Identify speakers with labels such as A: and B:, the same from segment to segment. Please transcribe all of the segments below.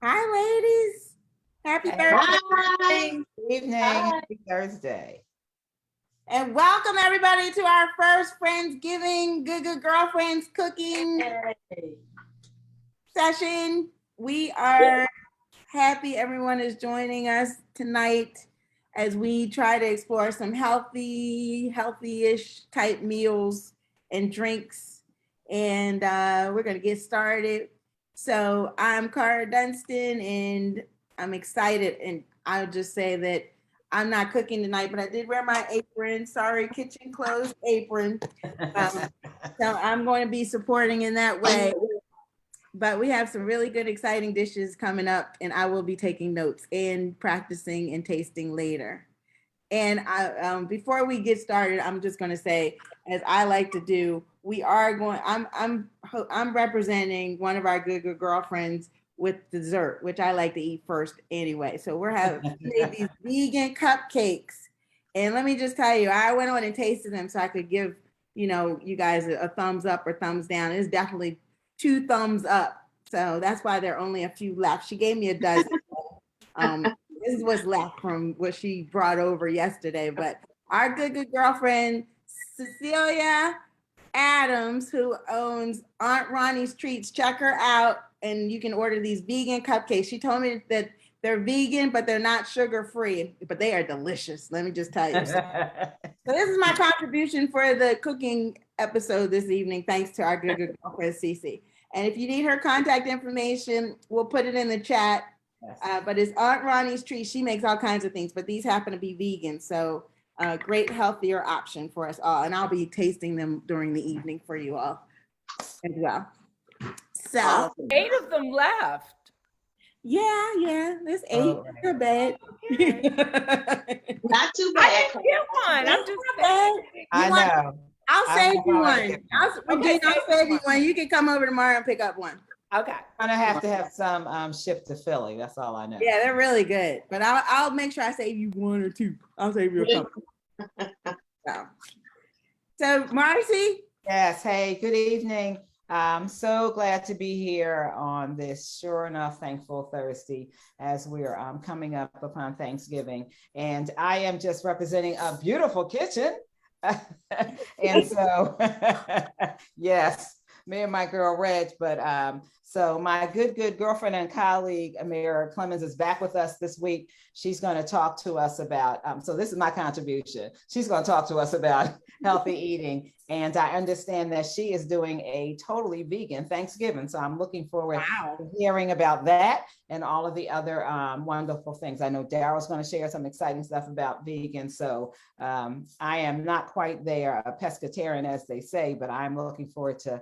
A: Hi, ladies. Happy
B: Hey,
A: Thursday.
C: Hi.
B: good evening.
C: Hi.
B: Happy Thursday.
A: And welcome everybody to our first Friendsgiving Good Girlfriends cooking
C: Hey.
A: session. We are happy everyone is joining us tonight as we try to explore some healthy-ish type meals and drinks. And we're going to get started. So I'm Cara Dunstan and I'm excited. And I'll just say that I'm not cooking tonight, but I did wear my apron. Sorry, kitchen closed apron. Um, so I'm going to be supporting in that way. But we have some really good, exciting dishes coming up, and I will be taking notes and practicing and tasting later. And before we get started, I'm just going to say, as I like to do, we are going. I'm representing one of our good girlfriends with dessert, which I like to eat first anyway. So we're having made these vegan cupcakes, and let me just tell you, I went on and tasted them so I could give you guys a thumbs up or thumbs down. It's definitely two thumbs up. So that's why there are only a few left. She gave me a dozen. Um, this is what's left from what she brought over yesterday. But our good girlfriend, Cecilia Adams, who owns Aunt Ronnie's Treats, check her out and you can order these vegan cupcakes. She told me that they're vegan, but they're not sugar free, but they are delicious. Let me just tell you. So this is my contribution for the cooking episode this evening, thanks to our good girlfriend, Cece. And if you need her contact information, we'll put it in the chat. But it's Aunt Ronnie's Tree. She makes all kinds of things, but these happen to be vegan. So great, healthier option for us all. And I'll be tasting them during the evening for you all as well. So,
C: Awesome.
D: 8 of them left.
A: yeah, there's eight.
B: Oh, right.
A: Your bed.
D: Okay.
C: Not too
D: I
C: bad.
D: didn't get one. I'm just saying.
B: I know.
A: I'll
B: I
A: save
B: don't
A: you
B: know how to
A: one.
B: get
A: Regina, I'll save you one. You can come over tomorrow and pick up one.
D: Okay.
B: I'm gonna have to have some shipped to Philly. That's all I know.
A: Yeah, they're really good. But I'll make sure I save you one or two. I'll save you a couple. So Marcy,
B: Yes. Hey, good evening. I'm so glad to be here on this sure enough thankful Thursday as we're coming up upon Thanksgiving. And I am just representing a beautiful kitchen. And so, yes, me and my girl Reg, but so my good girlfriend and colleague Amira Clemens is back with us this week. She's going to talk to us about so this is my contribution. She's going to talk to us about healthy eating, and I understand that she is doing a totally vegan Thanksgiving, so I'm looking forward to hearing about that and all of the other wonderful things. I know Daryl's going to share some exciting stuff about vegan, so I am not quite there, a pescatarian as they say, but I'm looking forward to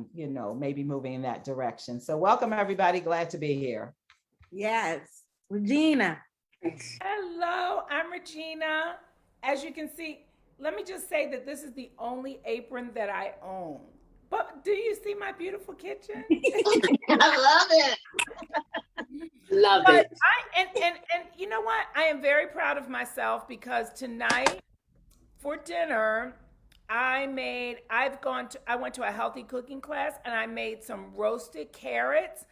B: maybe moving in that direction. So welcome everybody, glad to be here.
A: yes, Regina.
D: Hello, I'm Regina. As you can see, let me just say that this is the only apron that I own. But do you see my beautiful kitchen?
C: I love it. Love
D: But
C: it.
D: and you know what? I am very proud of myself because tonight for dinner I went to a healthy cooking class and I made some roasted carrots,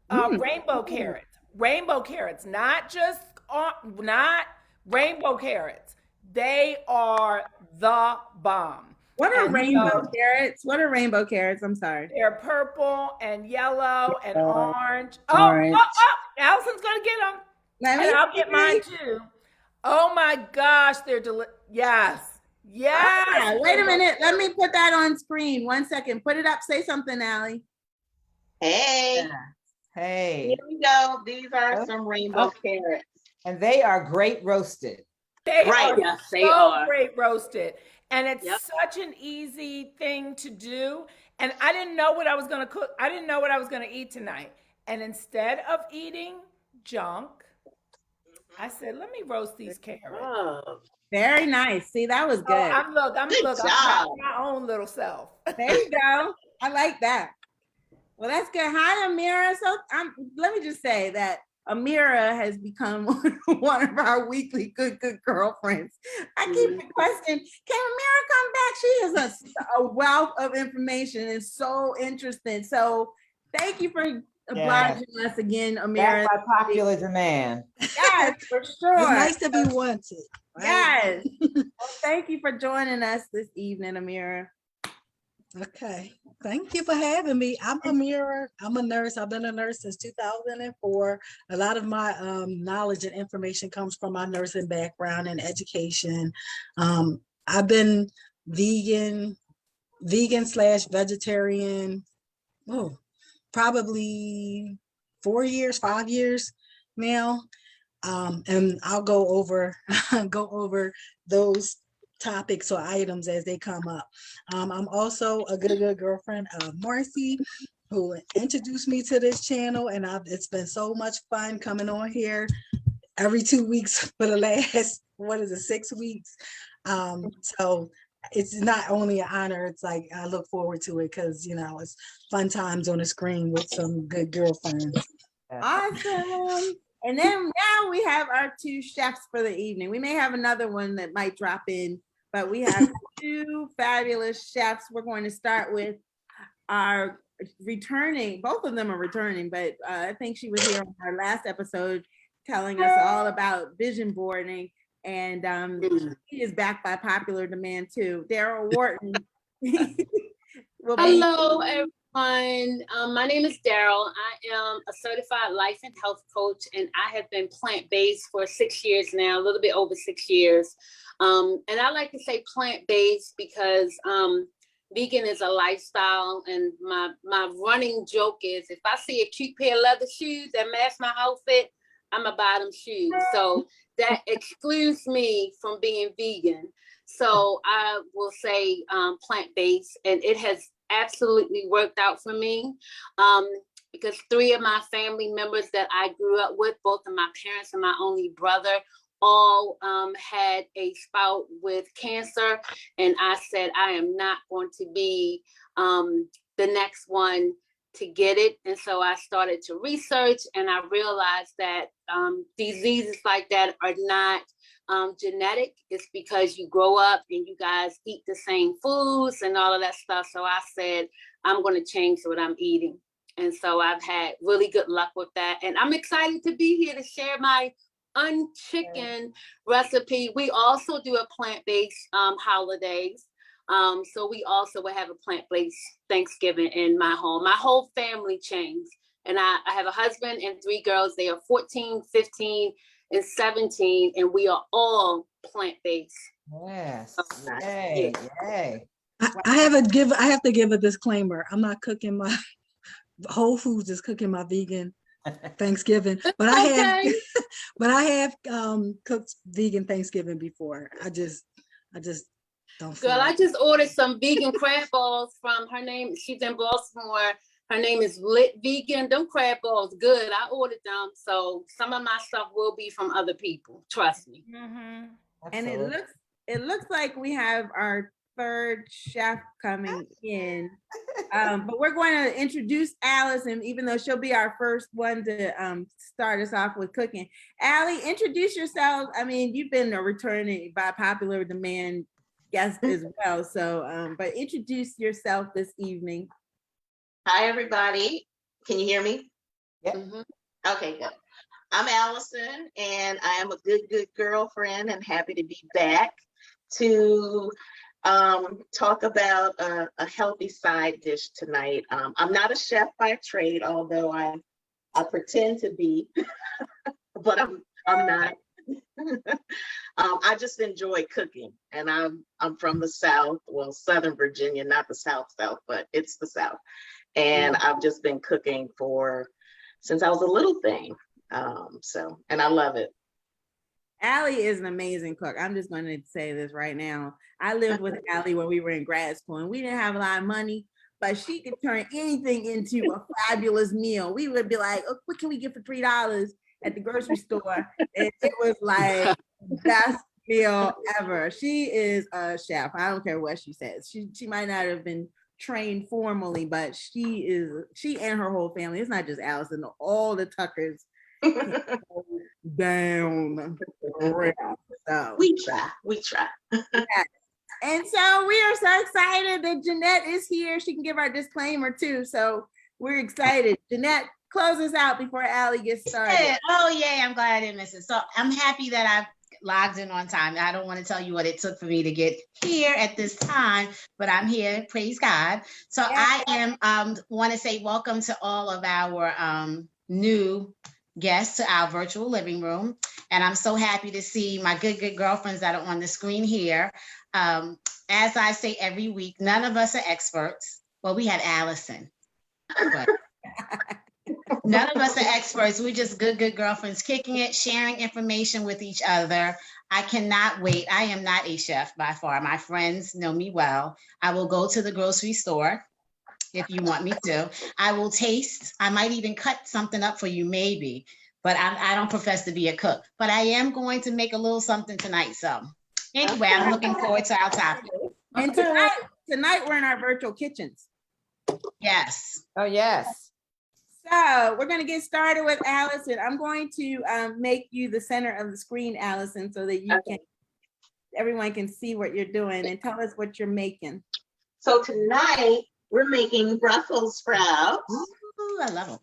D: rainbow carrots, not rainbow carrots. They are the bomb.
A: What are
D: And
A: rainbow
D: so
A: carrots? What are rainbow carrots? I'm sorry.
D: they're purple and yellow and orange.
C: Orange.
D: Allison's gonna get them,
A: Let
D: and
A: me
D: I'll get mine too. Oh my gosh, they're yes, yes.
A: wait a minute. Let me put that on screen. 1 second. Put it up. Say something, Allie.
C: Hey,
B: Hey,
C: here we go. These are some rainbow carrots.
B: and they are great roasted.
D: They
C: Right.
D: are
C: Yes, they
D: so
C: are.
D: great roasted. And it's
C: Yep.
D: such an easy thing to do. And I didn't know what I was going to cook. I didn't know what I was going to eat tonight. And instead of eating junk, I said, let me roast these carrots.
C: Oh,
A: Very nice. See, that was
D: So
A: good.
D: I'm
C: Good
D: proud
C: job.
D: of my own little self.
A: There you go. I like that. Well, that's good. Hi, Amira. So let me just say that Amira has become one of our weekly good girlfriends. I keep requesting, can Amira come back? She is a wealth of information and so interesting. So thank you for obliging us again,
B: That's
A: Amira.
B: by popular demand.
A: Yes, for
E: It's
A: sure.
E: nice to be wanted. Right?
A: Yes. Well, thank you for joining us this evening, Amira.
E: Okay. Thank you for having me. I'm Amira. I'm a nurse. I've been a nurse since 2004. A lot of my knowledge and information comes from my nursing background and education. I've been vegan slash vegetarian. Oh, probably 4 years, 5 years now. And I'll go over those topics or items as they come up. I'm also a good girlfriend of Marcy, who introduced me to this channel, and it's been so much fun coming on here every 2 weeks for the last 6 weeks. So it's not only an honor, it's like I look forward to it because it's fun times on the screen with some good girlfriends.
A: Awesome. And then now we have our 2 chefs for the evening. We may have another one that might drop in, but we have 2 fabulous chefs. We're going to start with our returning, both of them are returning, but I think she was here on our last episode telling us all about vision boarding. And he is back by popular demand too. Daryl Wharton.
F: Hello, everyone. My name is Daryl. I am a certified life and health coach, and I have been plant-based for 6 years now, a little bit over 6 years. And I like to say plant-based because vegan is a lifestyle. And my running joke is if I see a cute pair of leather shoes that match my outfit, I'm gonna buy them shoes. So that excludes me from being vegan. So I will say plant-based, and it has absolutely worked out for me because 3 of my family members that I grew up with, both of my parents and my only brother, all had a spout with cancer. And I said, I am not going to be the next one to get it. And so I started to research, and I realized that diseases like that are not genetic. It's because you grow up and you guys eat the same foods and all of that stuff. So I said, I'm going to change what I'm eating. And so I've had really good luck with that. And I'm excited to be here to share my unchicken recipe. We also do a plant-based holidays. So we also will have a plant-based Thanksgiving in my home. My whole family changed. And I have a husband and 3 girls. They are 14, 15, and 17, and we are all plant-based.
B: Yes.
F: Oh,
B: Yay. Yay.
E: I have to give a disclaimer. I'm not cooking my Whole Foods is cooking my vegan Thanksgiving, but I have cooked vegan Thanksgiving before. I just don't.
F: Girl, I just ordered some vegan crab balls from her name. She's in Baltimore. Her name is Lit Vegan. Them crab balls, good. I ordered them. So some of my stuff will be from other people. Trust me.
D: Mm-hmm.
A: And it looks like we have our 3rd chef coming in. But we're going to introduce Alice, and even though she'll be our first one to start us off with cooking. Allie, introduce yourself. I mean, you've been a returning by popular demand guest as well. So, but introduce yourself this evening.
C: Hi, everybody. Can you hear me?
B: Yep.
F: Mhm.
C: Okay, good. I'm Allison, and I am a good girlfriend and happy to be back to talk about a healthy side dish tonight. I'm not a chef by trade, although I pretend to be, but I'm not. I just enjoy cooking, and I'm from the South, well, Southern Virginia, not the South, but it's the South. And I've just been cooking since I was a little thing. And I love it.
A: Allie is an amazing cook. I'm just going to say this right now. I lived with Allie when we were in grad school, and we didn't have a lot of money, but she could turn anything into a fabulous meal. We would be like, oh, what can we get for $3 at the grocery store? And it was like the best meal ever. She is a chef. I don't care what she says. She might not have been trained formally, but she and her whole family. It's not just Allison, all the Tuckers down. So
C: We try.
A: And so we are so excited that Jeanette is here. She can give our disclaimer too. So we're excited. Jeanette, close us out before Allie gets started.
G: Yeah. Oh, yeah, I'm glad I didn't miss it. So I'm happy that I logged in on time. I don't want to tell you what it took for me to get here at this time, but I'm here. Praise God. So
A: Yeah.
G: I am want to say welcome to all of our new guests to our virtual living room. And I'm so happy to see my good girlfriends that are on the screen here. As I say every week, none of us are experts. Well, we had Allison, but none of us are experts. We're just good girlfriends kicking it, sharing information with each other. I cannot wait. I am not a chef by far. My friends know me well. I will go to the grocery store if you want me to. I will taste. I might even cut something up for you, maybe, but I don't profess to be a cook. But I am going to make a little something tonight. So anyway, I'm looking forward to our topic.
A: And tonight we're in our virtual kitchens.
G: Yes.
B: Oh, yes.
A: So we're going to get started with Allison. I'm going to make you the center of the screen, Allison, so that everyone can see what you're doing, and tell us what you're making.
C: So tonight we're making Brussels sprouts.
G: Ooh, I love them.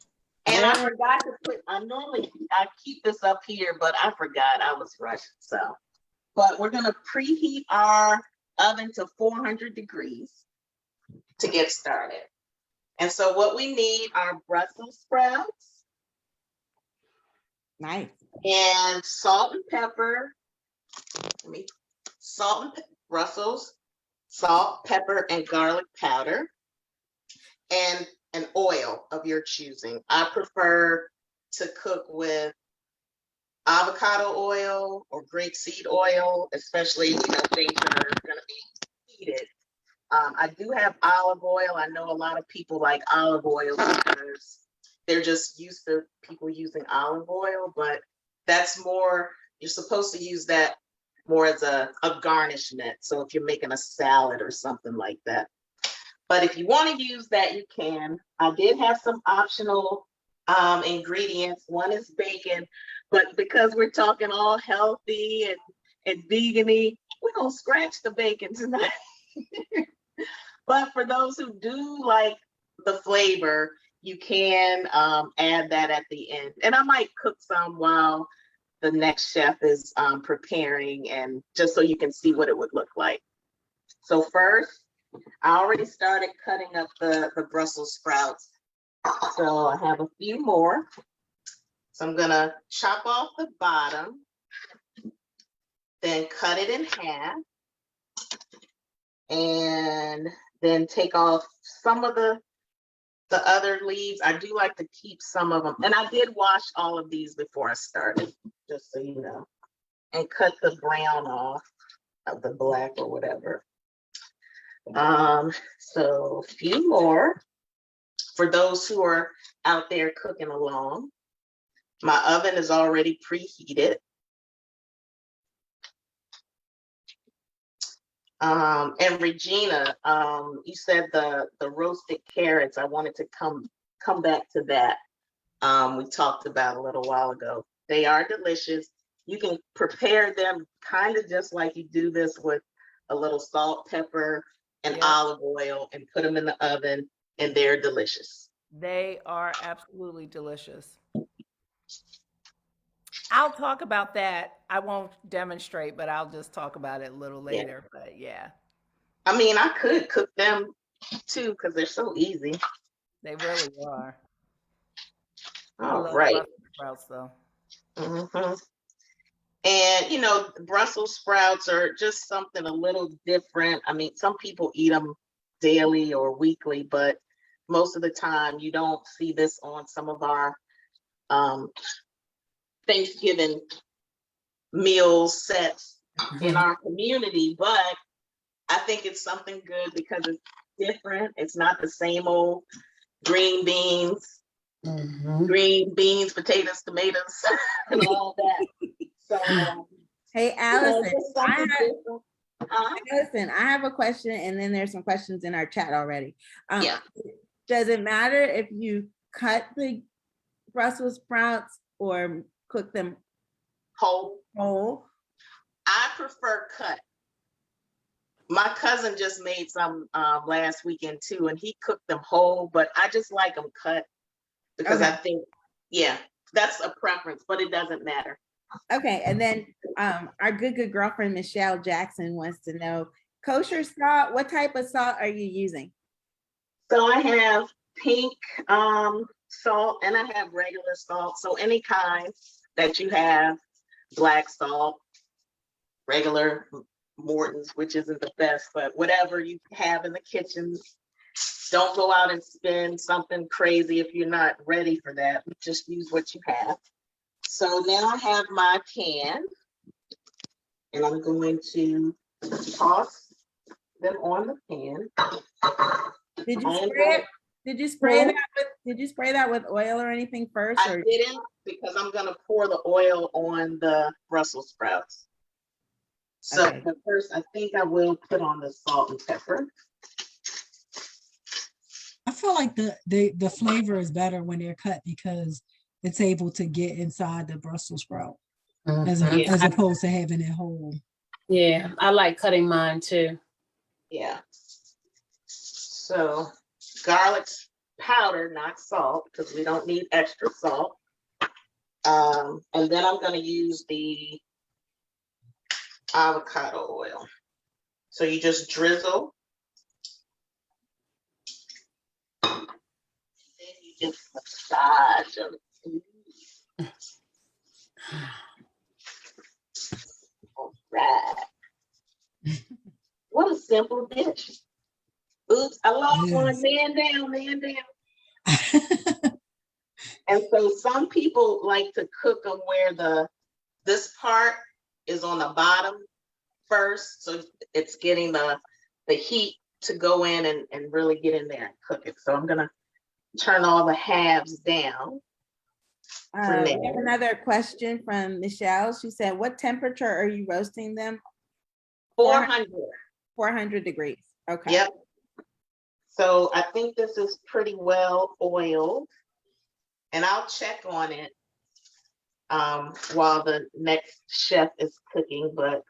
C: And I forgot to put, I keep this up here, but I forgot, I was rushed, so. But we're gonna preheat our oven to 400 degrees to get started. And so what we need are Brussels sprouts
A: Nice.
C: and salt and pepper. Brussels, salt, pepper, and garlic powder, and an oil of your choosing. I prefer to cook with avocado oil or grapeseed oil, especially, things that are going to be heated. I do have olive oil. I know a lot of people like olive oil because they're just used to people using olive oil, but that's more, you're supposed to use that more as a garnishment. So if you're making a salad or something like that. But if you want to use that, you can. I did have some optional ingredients. One is bacon, but because we're talking all healthy and vegan-y, we're going to scratch the bacon tonight. But for those who do like the flavor, you can add that at the end. And I might cook some while the next chef is preparing, and just so you can see what it would look like. So first, I already started cutting up the Brussels sprouts. So I have a few more. So I'm gonna chop off the bottom, then cut it in half, and then take off some of the other leaves. I do like to keep some of them. And I did wash all of these before I started, just so you know, and cut the brown off of the black or whatever. So a few more for those who are out there cooking along. My oven is already preheated. And Regina, you said the roasted carrots. I wanted to come back to that. We talked about a little while ago. They are delicious. You can prepare them kind of just like you do this with a little salt, pepper, and olive oil, and put them in the oven, and they're delicious.
D: They are absolutely delicious. I'll talk about that. I won't demonstrate, but I'll just talk about it a little later. Yeah. But yeah.
C: I mean, I could cook them too because they're so easy.
D: They really are.
C: All right.
D: Brussels sprouts, though.
C: Mm-hmm. And, Brussels sprouts are just something a little different. I mean, some people eat them daily or weekly, but most of the time you don't see this on some of our Thanksgiving meal sets in our community. But I think it's something good because it's different. It's not the same old green beans, potatoes, tomatoes, and all that. So,
A: hey, Allison,
C: Allison,
A: I have a question, and then there's some questions in our chat already.
C: Yeah.
A: Does it matter if you cut the Brussels sprouts or cook them
C: whole? I prefer cut. My cousin just made some last weekend too, and he cooked them whole, but I just like them cut. because I
A: Okay.
C: think, yeah, that's a preference, but it doesn't matter.
A: Okay, and then our good girlfriend Michelle Jackson wants to know kosher salt. What type of salt are you using?
C: So I have pink salt and I have regular salt. So any kind that you have, black salt, regular Morton's, which isn't the best, but whatever you have in the kitchen, don't go out and spend something crazy if you're not ready for that. Just use what you have. So now I have my can, and I'm going to toss them on the pan.
A: Did you
C: I am
A: spray
C: going-
A: it? Did you spray that with? Did you spray that with oil or anything first?
C: I
A: Or
C: didn't, because I'm gonna pour the oil on the Brussels sprouts. So,
A: Okay.
C: but first, I think I will put on the salt and pepper.
E: I feel like the flavor is better when they're cut because it's able to get inside the Brussels sprout as
F: Yeah.
E: as opposed to having it whole.
F: Yeah, I like cutting mine too.
C: Yeah. So garlic powder, not salt, because we don't need extra salt. And then I'm gonna use the avocado oil. So you just drizzle. And then you just massage them. All right. What a simple dish. Oops, I lost one. Man down, man down. And so some people like to cook them where this part is on the bottom first. So it's getting the heat to go in and really get in there and cook it. So I'm gonna turn all the halves down.
A: we have another question from Michelle. She said, "What temperature are you roasting them?"
C: 400.
A: 400 degrees. Okay.
C: Yep. So I think this is pretty well oiled. And I'll check on it while the next chef is cooking, but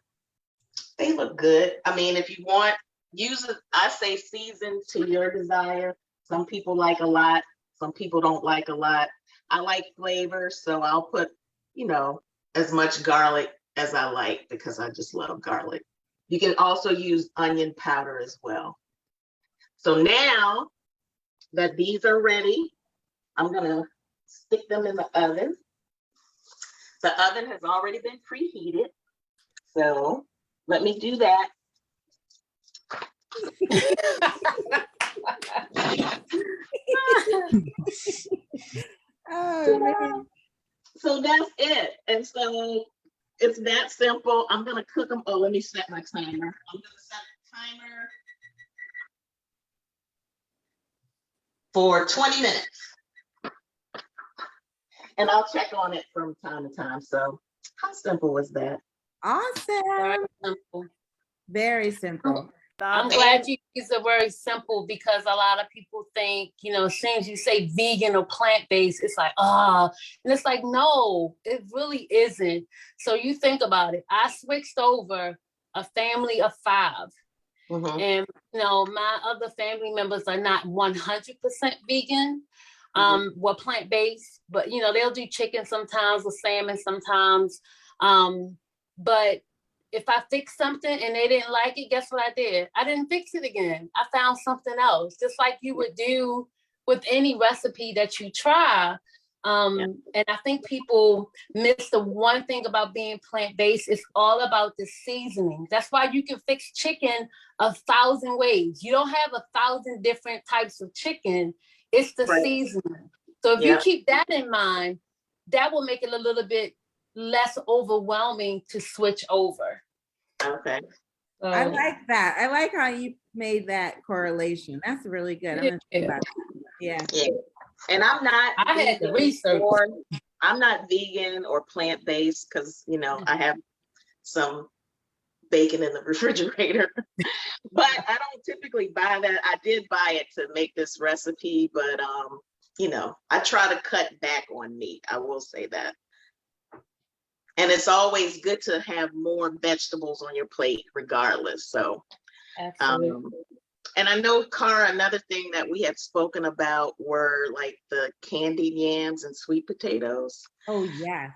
C: they look good. I mean, if you want, use it, I say season to your desire. Some people like a lot, some people don't like a lot. I like flavor, so I'll put, as much garlic as I like because I just love garlic. You can also use onion powder as well. So now that these are ready, I'm gonna stick them in the oven. The oven has already been preheated, so let me do that.
A: Oh, man.
C: So that's it. And so it's that simple. I'm gonna cook them. Oh, let me set my timer. I'm gonna set a timer for 20 minutes. And I'll check on it from time to time. So how simple was that?
A: Awesome.
F: Simple.
A: Very simple.
F: I'm glad you used the word simple because a lot of people think, as soon as you say vegan or plant-based, it's like, and it's like, no, it really isn't. So you think about it. I switched over a family of 5.
C: Mhm.
F: And, my other family members are not 100% vegan, were plant-based, but, they'll do chicken sometimes or salmon sometimes. But if I fix something and they didn't like it, guess what I did? I didn't fix it again. I found something else, just like you would do with any recipe that you try. And I think people miss the one thing about being plant-based. It's all about the seasoning. That's why you can fix chicken 1,000 ways. You don't have 1,000 different types of chicken. It's the seasoning. So if you keep that in mind, that will make it a little bit less overwhelming to switch over.
C: Okay.
A: I like that. I like how you made that correlation. That's really good. I'm gonna think about that. Yeah.
C: And I'm not.
F: I had to research.
C: I'm not vegan or plant-based because I have some bacon in the refrigerator. But I don't typically buy that. I did buy it to make this recipe, but I try to cut back on meat. I will say that. And it's always good to have more vegetables on your plate regardless. So,
F: Absolutely.
C: And I know, Cara, another thing that we had spoken about were like the candied yams and sweet potatoes.
A: Oh, yes.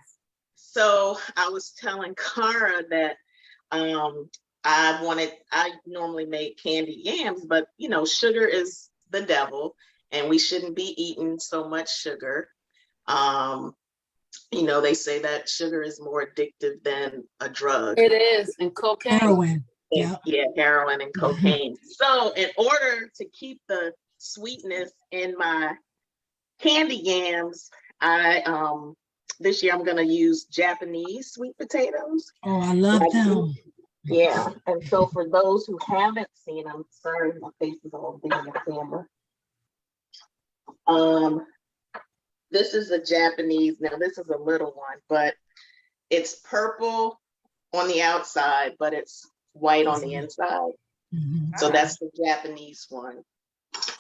C: So I was telling Cara that I normally make candied yams, but you know, sugar is the devil and we shouldn't be eating so much sugar. You know, they say that sugar is more addictive than a drug.
F: It is, and cocaine.
E: Heroin. Yeah.
C: Yeah, heroin and cocaine. So in order to keep the sweetness in my candy yams, I this year I'm gonna use Japanese sweet potatoes.
E: Oh, I love
C: Like,
E: them.
C: yeah, and so for those who haven't seen them, sorry, my face is all big in the camera. This is a Japanese. Now this is a little one, but it's purple on the outside, but it's white on the inside.
E: Mhm.
C: So that's the Japanese one.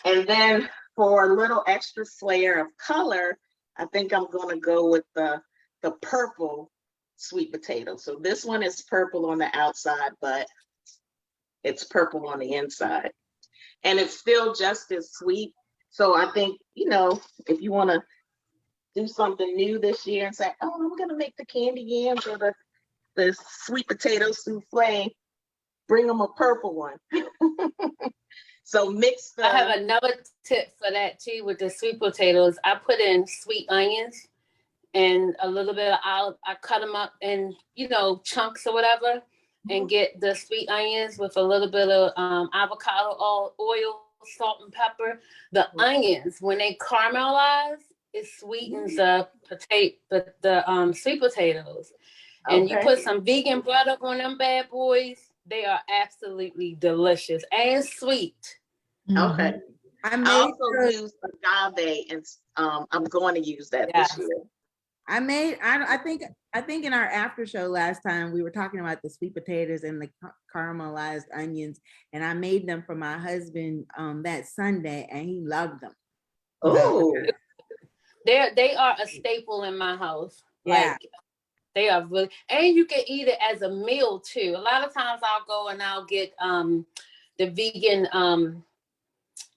C: And then for a little extra flair of color, I think I'm gonna go with the purple sweet potato. So this one is purple on the outside, but it's purple on the inside. And it's still just as sweet. So I think, you know, if you wanna do something new this year and say, oh, I'm gonna make the candy yams or the sweet potato souffle, bring them a purple one. So mix the.
F: I have another tip for that too with the sweet potatoes. I put in sweet onions and a little bit of olive. I cut them up in, you know, chunks or whatever, and get the sweet onions with a little bit of avocado oil, salt and pepper. The onions, when they caramelize, it sweetens the sweet potatoes. And you put some vegan butter on them bad boys. They are absolutely delicious and sweet.
C: Okay.
E: Mhm.
C: I also use agave, and I'm going to use that this year.
A: I think in our after show last time we were talking about the sweet potatoes and the caramelized onions, and I made them for my husband that Sunday, and he loved them.
C: Oh,
F: They are a staple in my house.
A: Yeah.
F: Like, they are really, and you can eat it as a meal too. A lot of times I'll go and I'll get the vegan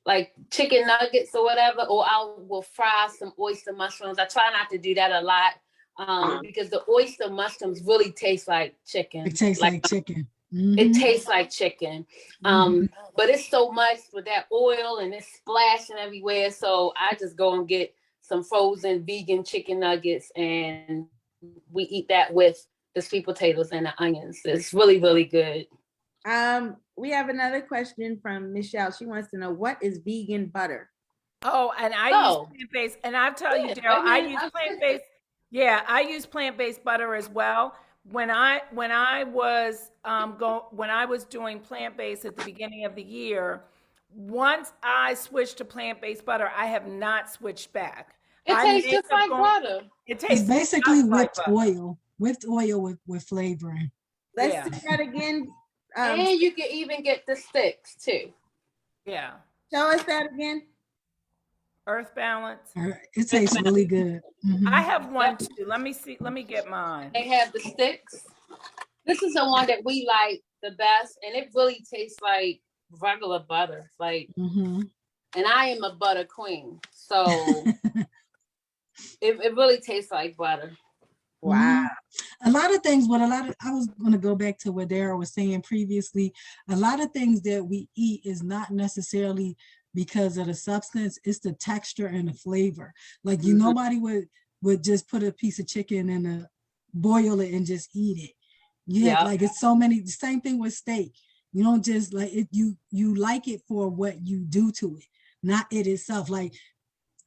F: like chicken nuggets or whatever, or I will fry some oyster mushrooms. I try not to do that a lot because the oyster mushrooms really taste like chicken.
E: It tastes like chicken.
F: It
E: Mhm.
F: tastes like chicken. But it's so much with that oil and it's splashing everywhere. So I just go and get some frozen vegan chicken nuggets and we eat that with the sweet potatoes and the onions. It's really, really good.
A: We have another question from Michelle. She wants to know, what is vegan butter?
D: Oh, and I use plant-based, and I'll tell you, Daryl, I use plant-based. Yeah, I use plant-based butter as well. When I was doing plant-based at the beginning of the year, once I switched to plant-based butter, I have not switched back.
F: It tastes just like butter.
D: It tastes
E: It's basically
D: just like
E: whipped oil with flavoring.
A: Let's do that again.
F: And you can even get the sticks too.
D: Yeah.
A: Show us that again.
D: Earth Balance.
E: It tastes really good. Mhm.
D: I have one too. Let me see. Let me get mine.
F: They have the sticks. This is the one that we like the best, and it really tastes like regular butter. Like,
E: Mhm.
F: and I am a butter queen, so it really tastes like butter.
A: Wow.
E: A lot of things, I was going to go back to what Daryl was saying previously. A lot of things that we eat is not necessarily because of the substance, it's the texture and the flavor. Like nobody would just put a piece of chicken and boil it and just eat it. Yeah, like it's so many, the same thing with steak. You don't just like it, you like it for what you do to it, not it itself. Like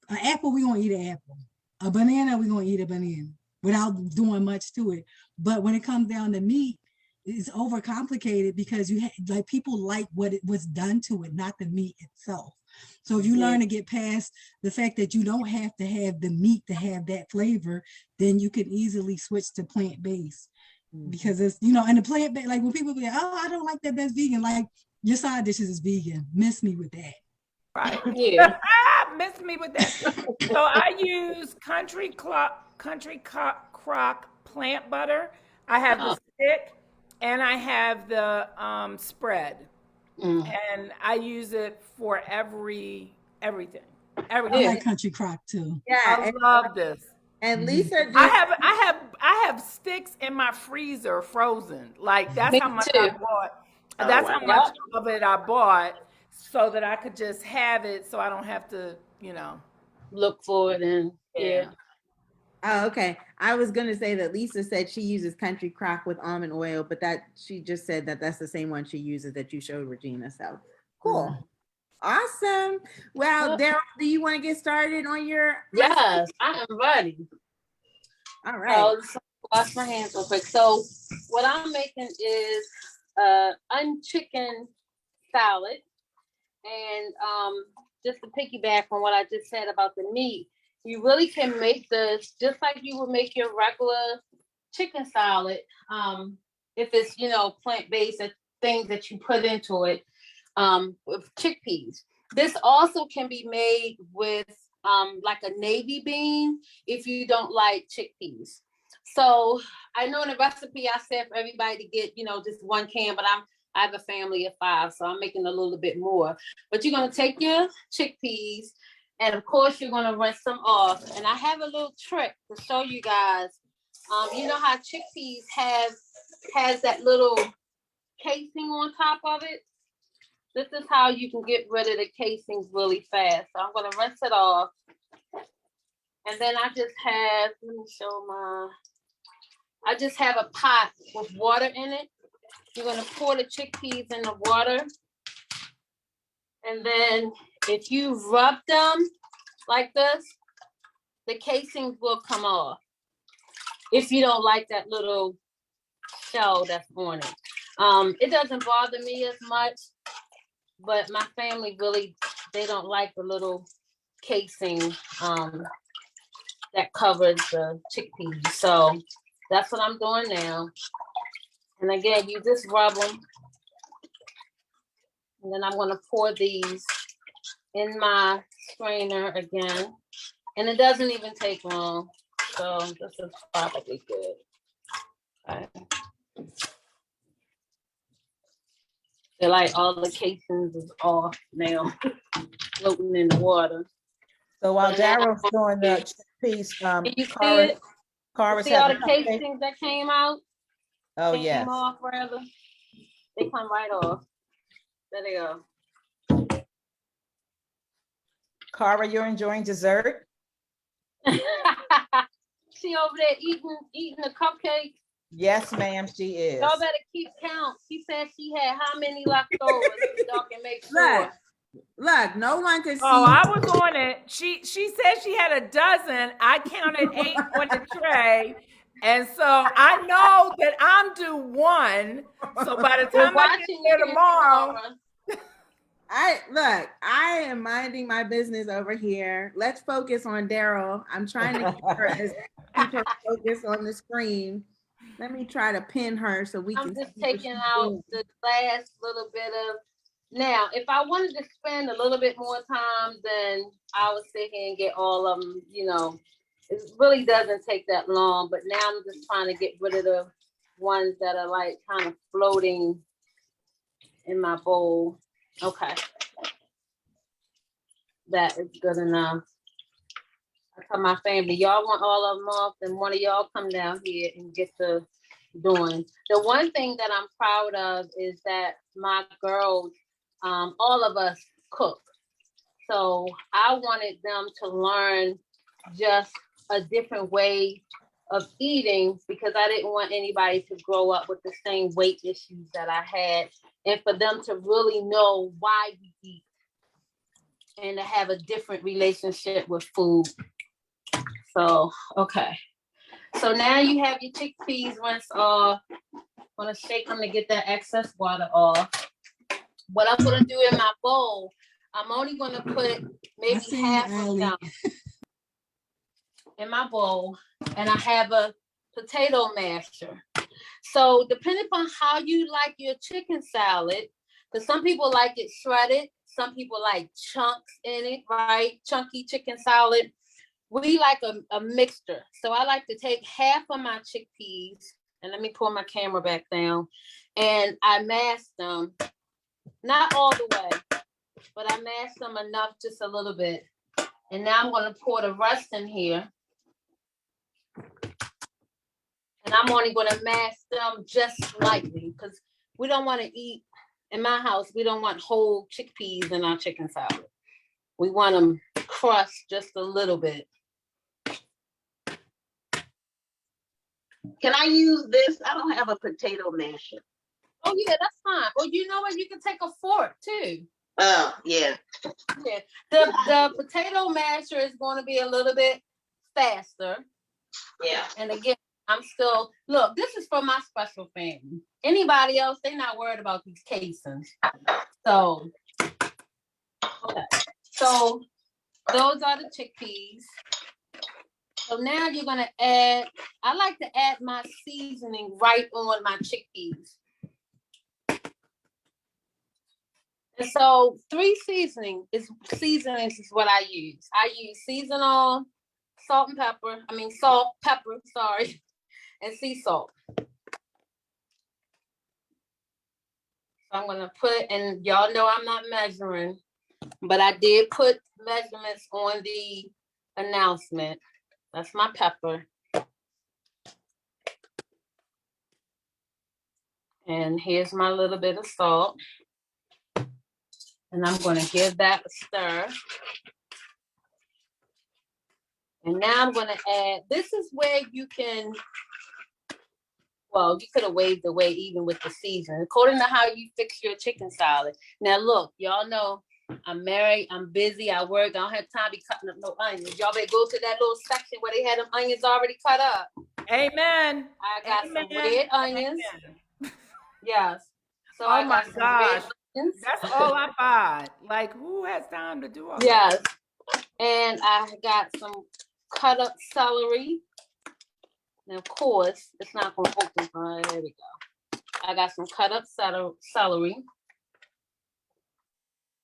E: an apple, we're gonna eat an apple. A banana, we're gonna eat a banana without doing much to it. But when it comes down to meat, it's overcomplicated because like people like what it was done to it, not the meat itself. So if you learn to get past the fact that you don't have to have the meat to have that flavor, then you can easily switch to plant-based. Because it's, and the plant-based, like when people be like, oh, I don't like that, that's vegan. Like your side dishes is vegan. Miss me with that.
D: Right.
F: Yeah.
D: Miss me with that. So I use Country Crock plant butter. I have the stick and I have the spread.
F: Mm.
D: and I use it for everything.
E: I
D: Everything.
E: like country crock too.
A: Yeah,
D: I love this.
A: and
E: Mhm.
A: Lisa
D: I
A: just
D: have sticks in my freezer frozen. Like that's
F: Me
D: how much I
F: too.
D: bought.
C: Oh,
D: That's
C: wow.
D: how much
F: Yep.
D: of it I bought so that I could just have it so I don't have to,
F: Look for it and yeah.
A: Oh, okay. I was gonna say that Lisa said she uses country crock with almond oil, but that she just said that that's the same one she uses that you showed Regina. So cool. Awesome. Well,
F: Yep.
A: Daryl, do you want to get started on your recipe?
F: Yes, I am ready.
A: All right.
F: So wash my hands real quick. So what I'm making is unchicken salad. And just to piggyback on what I just said about the meat, you really can make this just like you would make your regular chicken salad. If it's, plant-based things that you put into it, with chickpeas. This also can be made with like a navy bean if you don't like chickpeas. So I know in the recipe I said for everybody to get, just 1 can, but I have a family of 5, so I'm making a little bit more. But you're gonna take your chickpeas, and of course you're gonna rinse them off. And I have a little trick to show you guys. You know how chickpeas has that little casing on top of it? This is how you can get rid of the casings really fast. So I'm gonna rinse it off. And then I just have, I just have a pot with water in it. You're gonna pour the chickpeas in the water. And then if you rub them like this, the casings will come off. If you don't like that little shell that's on it. It doesn't bother me as much, but my family really, they don't like the little casing that covers the chickpeas. So that's what I'm doing now. And again, you just rub them. And then I'm gonna pour these in my strainer again. And it doesn't even take long. So this is probably good. Okay. They're like all the casings is off now, floating in the water.
B: So while Daryl's doing the piece,
F: Can you see
B: Cara's
F: it? See all the
B: having-
F: casings that came out?
B: Oh,
F: Came
B: yes.
F: off rather. They come right off. There they go.
B: Cara, you're enjoying dessert?
F: She over there eating a cupcake.
B: Yes, ma'am, she is.
F: Y'all better keep count. She said she had how many left over? Y'all can make sure.
A: Look, no one could see.
D: Oh, I was on it. She said she had a dozen. I counted 8 on the tray. And so I know that I'm due 1. So by the time I get there tomorrow.
A: I am minding my business over here. Let's focus on Daryl. I'm trying to keep her focused on the screen. Let me try to pin her so we can.
F: I'm just taking out the last little bit of. Now, if I wanted to spend a little bit more time, then I would sit here and get all of them. It really doesn't take that long. But now I'm just trying to get rid of the ones that are like kind of floating in my bowl. Okay. That is good enough. I tell my family, y'all want all of them off, then one of y'all come down here and get the doing. The one thing that I'm proud of is that my girls, all of us cook. So I wanted them to learn just a different way of eating because I didn't want anybody to grow up with the same weight issues that I had, and for them to really know why we eat and to have a different relationship with food. So, okay. So now you have your chickpeas rinsed off. I'm gonna shake them to get that excess water off. What I'm gonna do in my bowl, I'm only gonna put maybe half of them in my bowl, and I have a potato masher. So depending on how you like your chicken salad, because some people like it shredded, some people like chunks in it, right? Chunky chicken salad. We like a mixture. So I like to take half of my chickpeas, and let me pull my camera back down, and I mash them not all the way, but I mashed them enough, just a little bit. And now I'm gonna pour the rest in here. And I'm only gonna mash them just slightly because we don't want to eat, in my house, we don't want whole chickpeas in our chicken salad. We want them crushed just a little bit.
C: Can I use this? I don't have a potato masher.
F: Oh yeah, that's fine. Well, you know what? You can take a fork too.
C: Oh, yeah.
F: Yeah. The potato masher is going to be a little bit faster.
C: Yeah.
F: And again, I'm still, look, this is for my special family. Anybody else, they're not worried about these casings. So, okay. So those are the chickpeas. So now you're gonna add, I like to add my seasoning right on my chickpeas. And so 3 seasonings is what I use. I use seasonal, salt, pepper, sorry, and sea salt. So I'm gonna put, and y'all know I'm not measuring, but I did put measurements on the announcement. That's my pepper. And here's my little bit of salt. And I'm going to give that a stir. And now I'm going to add, this is where you can, well, you could have waved away even with the seasoning, according to how you fix your chicken salad. Now, look, y'all know I'm married, I'm busy, I work, I don't have time to be cutting up no onions. Y'all better go to that little section where they had them onions already cut up.
D: Amen.
F: I got
D: Amen.
F: some red onions.
D: Amen.
F: Yes. So
D: Oh
F: I
D: my
F: got some
D: gosh.
F: red onions.
D: That's all I buy. Like, who has time to do all that?
F: Yes. And I got some cut up celery. Now, of course, it's not going to open. All right, there we go. I got some cut up celery.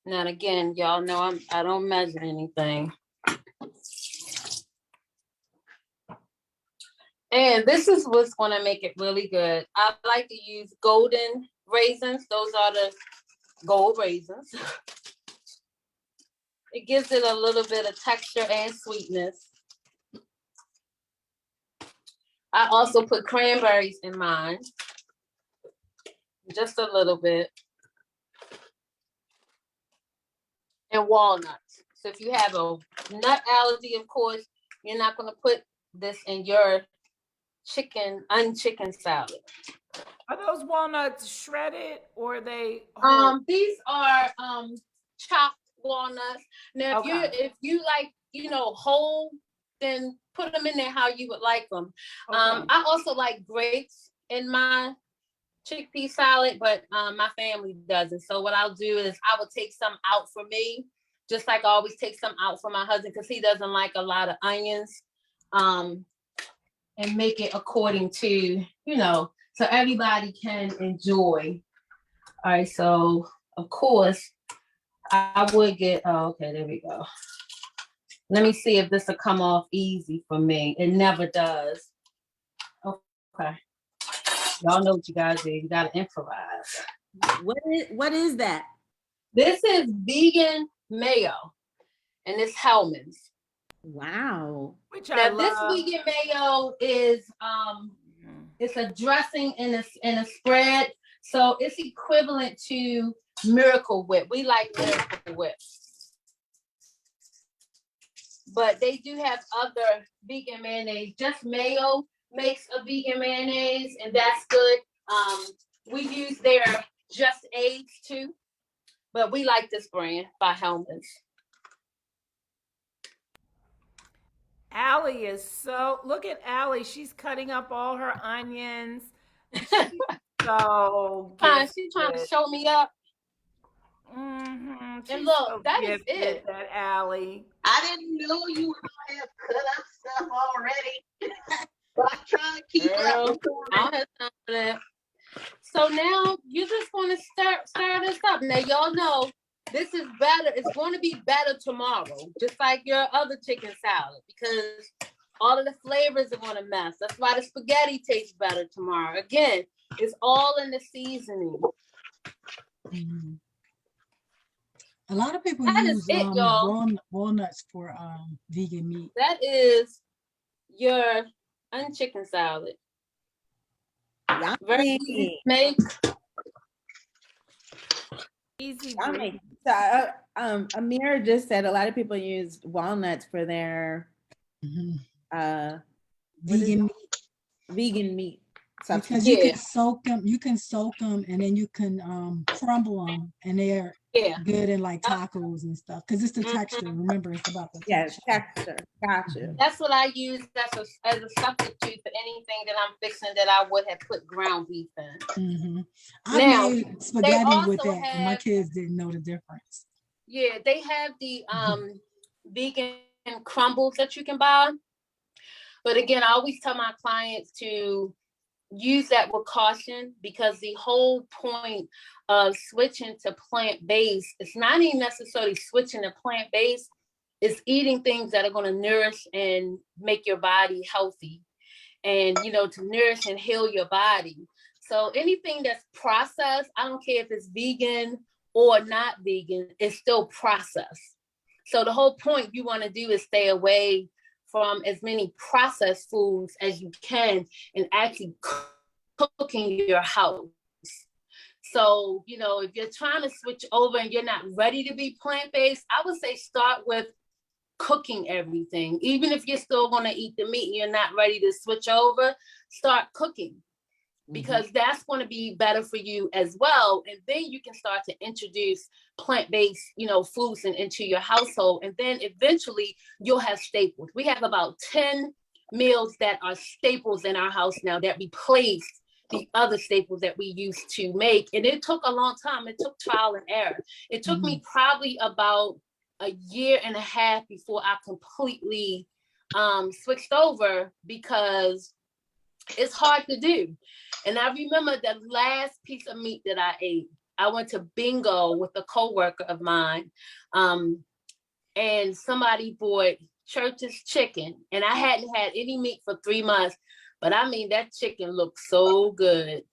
F: Now, again, y'all know I don't measure anything. And this is what's going to make it really good. I like to use golden raisins. Those are the gold raisins. It gives it a little bit of texture and sweetness. I also put cranberries in mine. Just a little bit. And walnuts. So if you have a nut allergy, of course, you're not going to put this in your unchicken salad.
D: Are those walnuts shredded or are they?
F: These are chopped walnuts. Now,
D: Okay.
F: if you like, whole, then put them in there how you would like them.
D: Okay.
F: I also like grapes in my chickpea salad, but my family doesn't. So what I'll do is I will take some out for me, just like I always take some out for my husband because he doesn't like a lot of onions, and make it according to, so everybody can enjoy. All right, so of course I would get, okay, there we go. Let me see if this will come off easy for me. It never does. Okay. Y'all know what you guys do. You gotta improvise.
A: What is that?
F: This is vegan mayo, and it's Hellman's.
A: Wow.
D: Which I
F: Now
D: love.
F: this vegan mayo is it's a dressing in a spread, so it's equivalent to Miracle Whip. We like Miracle Whip, but they do have other vegan mayonnaise. Just mayo makes a vegan mayonnaise, and that's good. We use their Just Aids too, but we like this brand by Hellman's.
D: Allie is look at Allie. She's cutting up all her onions. She's so
F: She's trying to show me up.
D: Mm-hmm.
F: And look, that is it.
D: That Allie.
C: I didn't know you were gonna have cut up stuff already. But I'm trying to keep up.
F: I don't have time for that. So now you just want to stir this up. Now y'all know this is better. It's going to be better tomorrow, just like your other chicken salad, because all of the flavors are going to mess. That's why the spaghetti tastes better tomorrow. Again, it's all in the seasoning.
E: A lot of people
F: That is
E: use
F: it, y'all.
E: walnuts for vegan meat.
F: That is your onion chicken salad. Very easy to
A: Yummy.
F: make.
D: Easy
A: Yummy.
D: breezy.
A: So, Amir just said a lot of people use walnuts for their
E: Mhm.
A: what is
E: Vegan
A: it? Vegan meat
E: because
A: substitute.
E: you
F: Yeah.
E: can soak them. You can soak them, and then you can crumble them, and they're
F: Yeah.
E: good in like tacos and stuff. Because it's the
F: Mhm.
E: texture. Remember, it's about the
A: Yes,
E: texture.
A: texture. Gotcha.
F: That's what I use as a substitute for anything that I'm fixing that I would have put ground beef in.
E: Mhm. I
F: Now,
E: made spaghetti with
F: also
E: that, and my
F: have,
E: kids didn't know the difference.
F: yeah, they have the vegan crumbles that you can buy. But again, I always tell my clients to use that with caution, because the whole point of switching to plant-based, it's not even necessarily switching to plant-based, it's eating things that are going to nourish and make your body healthy, and to nourish and heal your body. So anything that's processed, I don't care if it's vegan or not vegan, it's still processed. So the whole point you want to do is stay away from as many processed foods as you can, and actually cooking your house. So, if you're trying to switch over and you're not ready to be plant-based, I would say start with cooking everything. Even if you're still going to eat the meat and you're not ready to switch over, start cooking, because that's going to be better for you as well. And then you can start to introduce plant-based, foods into your household. And then eventually you'll have staples. We have about 10 meals that are staples in our house now that replace the other staples that we used to make. And it took a long time. It took trial and error. It took me probably about a year and a half before I completely switched over, because it's hard to do. And I remember the last piece of meat that I ate, I went to bingo with a coworker of mine, and somebody bought Church's chicken, and I hadn't had any meat for 3 months, but I mean, that chicken looked so good.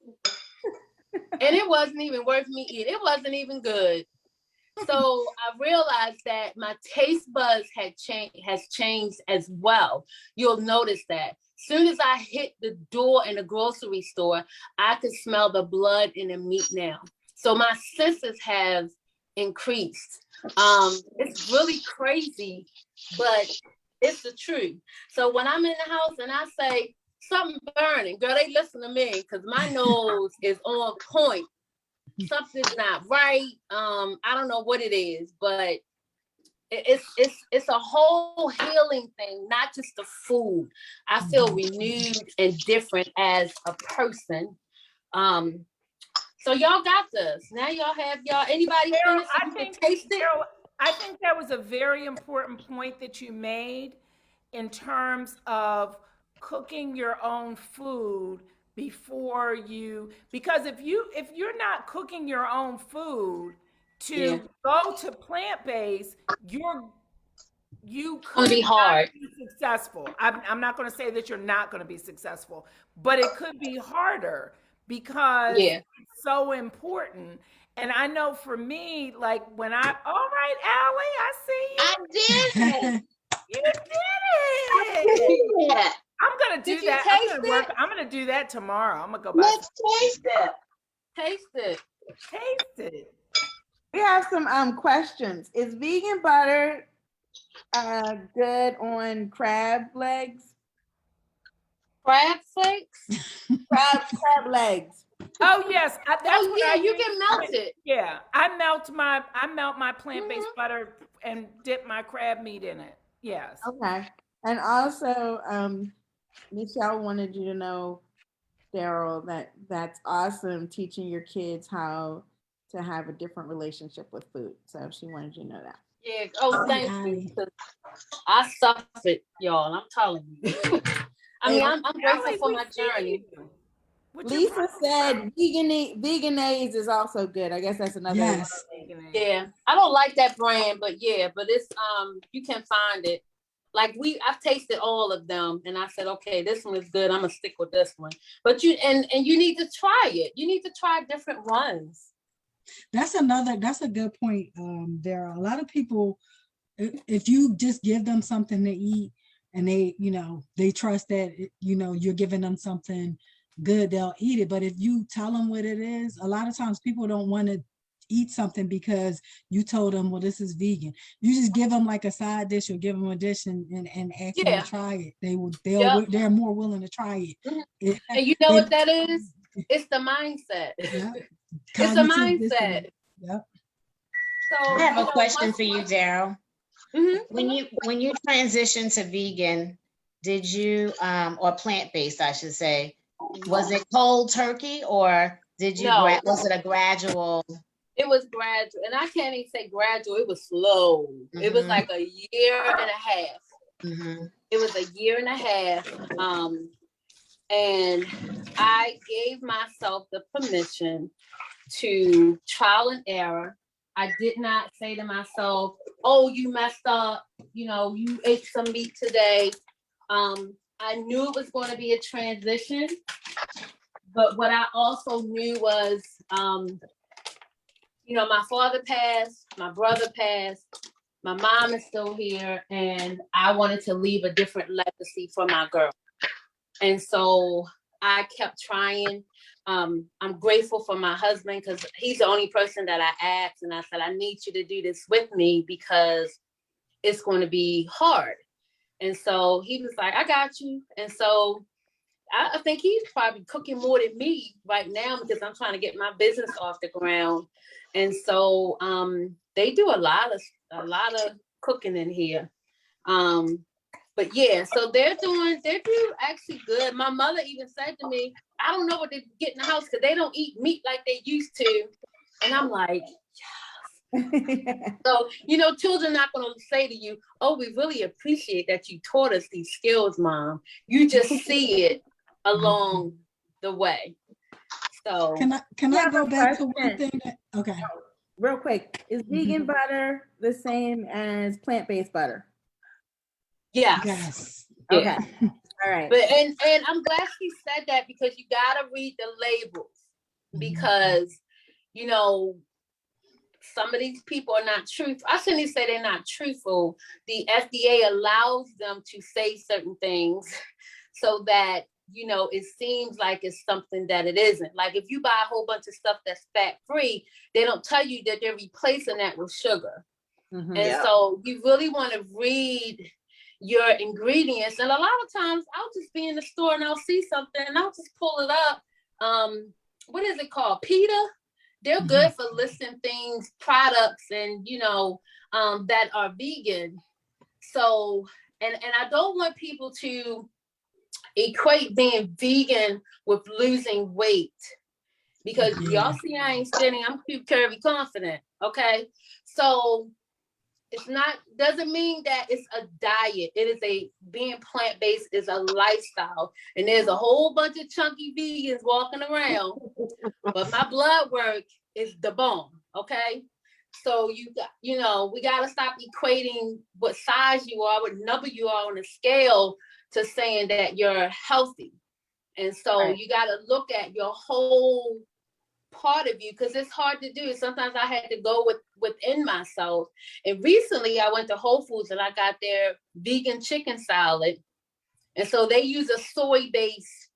F: And it wasn't even worth me eating. It wasn't even good. So I realized that my taste buds has changed as well. You'll notice that. Soon as I hit the door in the grocery store, I could smell the blood in the meat now. So my senses have increased. It's really crazy, but it's the truth. So when I'm in the house and I say something burning, girl, they listen to me, because my nose is on point. Something's not right. I don't know what it is, but it's a whole healing thing, not just the food. I feel renewed and different as a person. So y'all got this. Now y'all have anybody
D: Daryl,
F: finished so you can taste it?
D: Daryl, I think that was a very important point that you made in terms of cooking your own food before you, because if you're not cooking your own food to go to plant-based, you
F: Gonna
D: could
F: be
D: not
F: hard.
D: be successful. I'm not going to say that you're not going to be successful, but it could be harder because it's so important. And I know for me, like when all right, Allie, I see you.
C: I did it.
D: You did it.
C: Yeah.
D: I'm gonna do
F: Did you
D: that.
F: taste
D: I'm gonna do that tomorrow. I'm gonna go back.
C: Let's taste it.
F: Taste it.
D: Taste it.
A: We have some questions. Is vegan butter good on crab legs?
F: Crab flakes?
A: Crab legs.
D: Oh yes, that's
F: Oh
D: what
F: yeah,
D: I
F: you
D: use.
F: can melt it.
D: Yeah, I melt my plant-based butter and dip my crab meat in it. Yes.
A: Okay. And also, Michelle wanted you to know, Daryl, that's awesome, teaching your kids how to have a different relationship with food. So she wanted you to know that.
F: Yeah. Oh, thank you. I suffered, y'all. I'm telling you. I mean, I'm grateful
D: Allie,
F: for
D: we
F: my
D: see
F: journey.
D: you. What's your
A: Lisa
D: problem?
A: said veganese is also good. I guess that's another.
E: Yes.
F: Yeah, I don't like that brand, but it's you can find it. Like I've tasted all of them, and I said, okay, this one is good. I'm gonna stick with this one. But you need to try it. You need to try different ones.
E: That's a good point. There are a lot of people, if you just give them something to eat and they trust that, you're giving them something good, they'll eat it. But if you tell them what it is, a lot of times people don't want to eat something because you told them, well, this is vegan. You just give them like a side dish or give them a dish and ask them
F: Yeah.
E: to try it.
F: Yep.
E: They're more willing to try it.
F: And you know what that is? It's the mindset.
E: Yeah.
F: It's a
E: Cognitive
F: mindset.
E: dissonance. Yep.
F: So
G: I have a question for you, Daryl.
F: Mhm.
G: When you transitioned to vegan, did you or plant-based, I should say, was it cold turkey or
F: No.
G: was it a gradual?
F: It was gradual, and I can't even say gradual. It was slow. It was
G: Mhm.
F: like a year and a half.
G: Mhm.
F: It was a year and a half. And I gave myself the permission to trial and error. I did not say to myself, oh, you messed up, you ate some meat today. I knew it was going to be a transition, but what I also knew was, my father passed, my brother passed, my mom is still here, and I wanted to leave a different legacy for my girl. And so I kept trying. I'm grateful for my husband because he's the only person that I asked, and I said, I need you to do this with me because it's going to be hard. And so he was like, I got you. And so I think he's probably cooking more than me right now because I'm trying to get my business off the ground. And so they do a lot of cooking in here. But yeah, so they're doing actually good. My mother even said to me, I don't know what they get in the house because they don't eat meat like they used to. And I'm like, yes. So, children not going to say to you, oh, we really appreciate that you taught us these skills, Mom. You just see it along the way. So
E: Can I go back to one thing? Okay.
A: Real quick, is vegan butter the same as plant-based butter?
F: yes.
E: Yes.
A: Okay. All right.
F: But and I'm glad she said that because you gotta read the labels because some of these people are not truthful. I shouldn't even say they're not truthful. The FDA allows them to say certain things so that it seems like it's something that it isn't. Like if you buy a whole bunch of stuff that's fat-free, they don't tell you that they're replacing that with sugar.
A: Mhm.
F: And so you really want to read your ingredients. And a lot of times I'll just be in the store and I'll see something and I'll just pull it up. What is it called? PETA. They're good for listing things, products, and that are vegan. So, and I don't want people to equate being vegan with losing weight because y'all see I ain't skinny. I'm cute, curvy, confident. Okay, so doesn't mean that it's a diet. It is being plant-based is a lifestyle. And there's a whole bunch of chunky vegans walking around, but my blood work is the bomb. Okay. So we got to stop equating what size you are, what number you are on the scale to saying that you're healthy. And so you got to look at your whole part of you because it's hard to do. Sometimes I had to go within myself. And recently I went to Whole Foods and I got their vegan chicken salad. And so they use a soy-based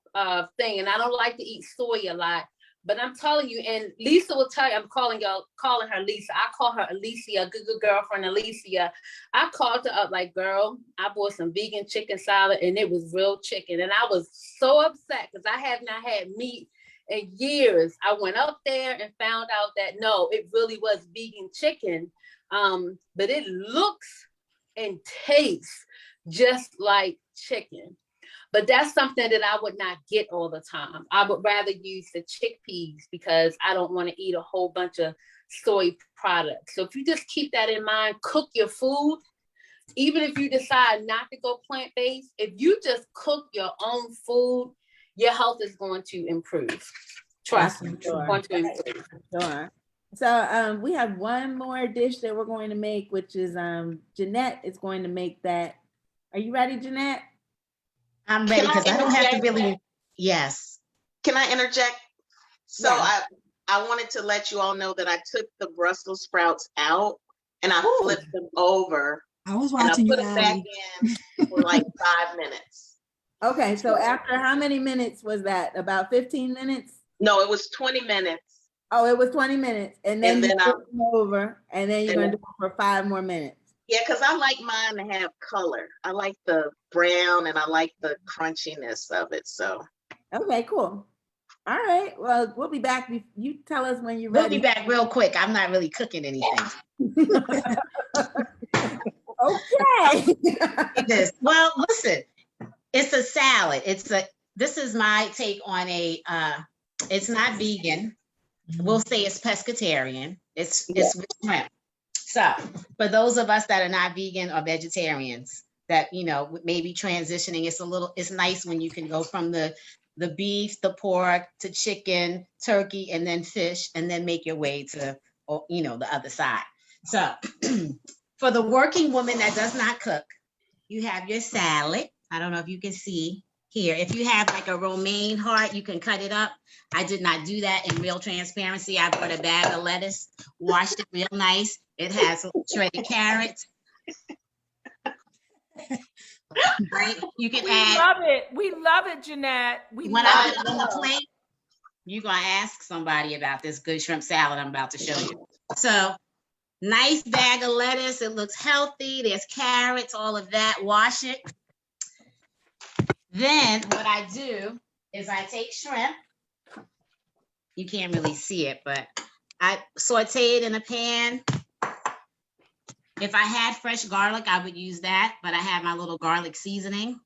F: thing. And I don't like to eat soy a lot. But I'm telling you, and Lisa will tell you, I'm calling her Lisa. I call her Alicia, good girlfriend Alicia. I called her up like, girl, I bought some vegan chicken salad and it was real chicken. And I was so upset because I have not had meat in years. I went up there and found out that no, it really was vegan chicken. But it looks and tastes just like chicken. But that's something that I would not get all the time. I would rather use the chickpeas because I don't want to eat a whole bunch of soy products. So if you just keep that in mind, cook your food. Even if you decide not to go plant-based, if you just cook your own food, your health is going to improve. Trust me, it's going to improve.
A: Sure. So we have one more dish that we're going to make, which is Jeanette is going to make that. Are you ready, Jeanette?
G: I'm ready because I don't have to really. Yes.
C: Can I interject? So
A: Yeah.
C: I wanted to let you all know that I took the Brussels sprouts out and I
E: Ooh.
C: flipped them over
E: I was
C: and I
E: watching you,
C: put them back
E: Allie.
C: in for like 5 minutes.
A: Okay, so after how many minutes was that? About 15 minutes?
C: No, it was 20 minutes.
A: Oh, it was 20 minutes. And then
C: And
A: you
C: then I-
A: flip them over and then you're
C: And
A: gonna do it for 5 more minutes.
C: Yeah, because I like mine to have color. I like the brown and I like the crunchiness of it. So
A: Okay, cool. All right, well, we'll be back. You tell us when you're
G: We'll
A: ready.
G: be back real quick. I'm not really cooking anything.
A: Okay.
G: It is. Well, listen, it's a salad. This is my take on it's not vegan. We'll say it's pescatarian. It's with shrimp. So for those of us that are not vegan or vegetarians that, maybe transitioning, it's nice when you can go from the beef, the pork to chicken, turkey, and then fish, and then make your way to, the other side. So for the working woman that does not cook, you have your salad. I don't know if you can see here. If you have like a romaine heart, you can cut it up. I did not do that in real transparency. I bought a bag of lettuce, washed it real nice. It has shredded carrots. Right? You can
D: We
G: add.
D: love it. We love it, Jeanette. We
G: When
D: love
G: I
D: it.
G: put it on the plate, you're gonna ask somebody about this good shrimp salad I'm about to show you. So nice bag of lettuce. It looks healthy. There's carrots, all of that. Wash it. Then what I do is I take shrimp. You can't really see it, but I saute it in a pan. If I had fresh garlic, I would use that, but I have my little garlic seasoning,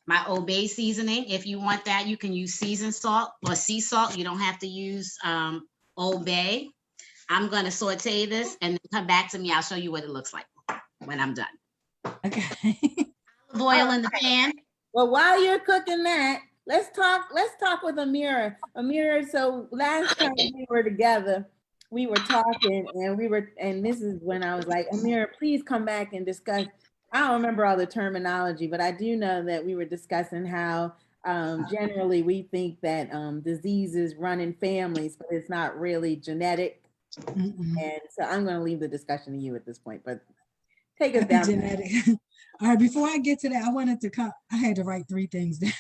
G: my Old Bay seasoning. If you want that, you can use seasoned salt or sea salt. You don't have to use Old Bay. I'm going to saute this and then come back to me. I'll show you what it looks like when I'm done.
E: Okay.
G: Olive oil in the pan.
A: Well, while you're cooking that, let's talk with Amira. Amira, so last time we were together, we were talking and this is when I was like, Amira, please come back and discuss. I don't remember all the terminology, but I do know that we were discussing how generally we think that diseases run in families, but it's not really genetic.
E: Mm-mm.
A: And so I'm going to leave the discussion to you at this point, but take us down.
E: Genetic. All right, before I get to that, I had to write 3 things down.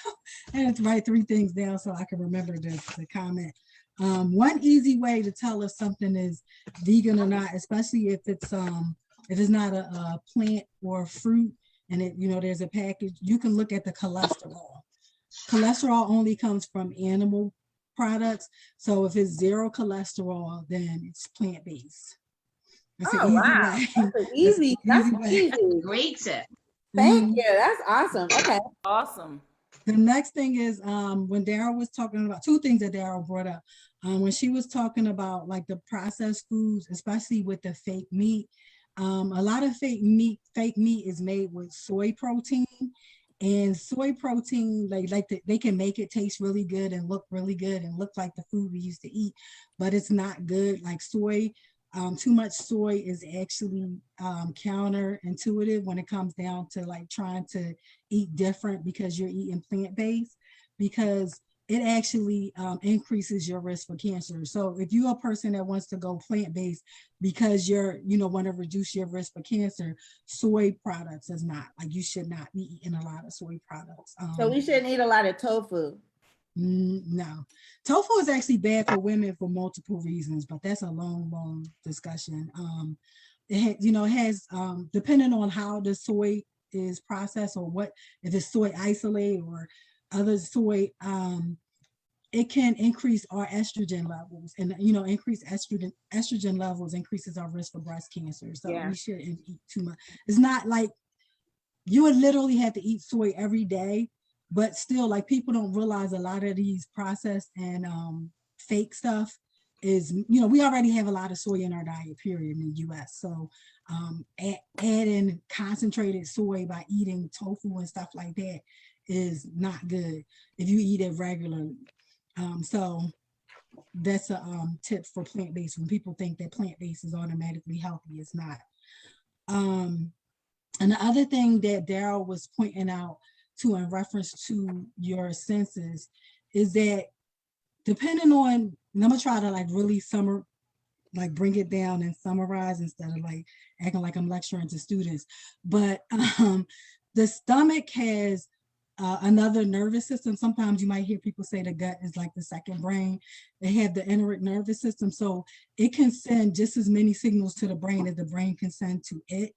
E: I had to write 3 things down so I can remember the comment. One easy way to tell if something is vegan or not, especially if it's not a plant or a fruit and there's a package, you can look at the cholesterol. Cholesterol only comes from animal products. So if it's 0 cholesterol, then it's plant-based. That's
A: Oh, wow. That's easy. That's easy.
G: Great tip.
A: Thank you. That's awesome. Okay.
D: Awesome.
E: The next thing is when Daryl was talking about 2 things that Daryl brought up. When she was talking about like the processed foods, especially with the fake meat, a lot of fake meat is made with soy protein, and soy protein, they can make it taste really good and look really good and look like the food we used to eat, but it's not good. Like soy, too much soy is actually counterintuitive when it comes down to like trying to eat different because you're eating plant-based, because it actually increases your risk for cancer. So if you're a person that wants to go plant-based because want to reduce your risk for cancer, soy products is not, like, you should not be eating a lot of soy products.
A: So we shouldn't eat a lot of tofu.
E: No, tofu is actually bad for women for multiple reasons, but that's a long discussion. It has depending on how the soy is processed or what, if it's soy isolate or other soy, it can increase our estrogen levels, and increase estrogen levels increases our risk for breast cancer. So we shouldn't eat too much. It's not like you would literally have to eat soy every day, but still, like, people don't realize a lot of these processed and fake stuff is, we already have a lot of soy in our diet, period, in the US. So adding concentrated soy by eating tofu and stuff like that is not good if you eat it regularly. So that's a tip for plant-based. When people think that plant-based is automatically healthy, it's not. And the other thing that Daryl was pointing out to in reference to your senses is that depending on, and I'm gonna try to like really bring it down and summarize instead of like acting like I'm lecturing to students. But the stomach has another nervous system. Sometimes you might hear people say the gut is like the second brain. They have the enteric nervous system. So it can send just as many signals to the brain as the brain can send to it.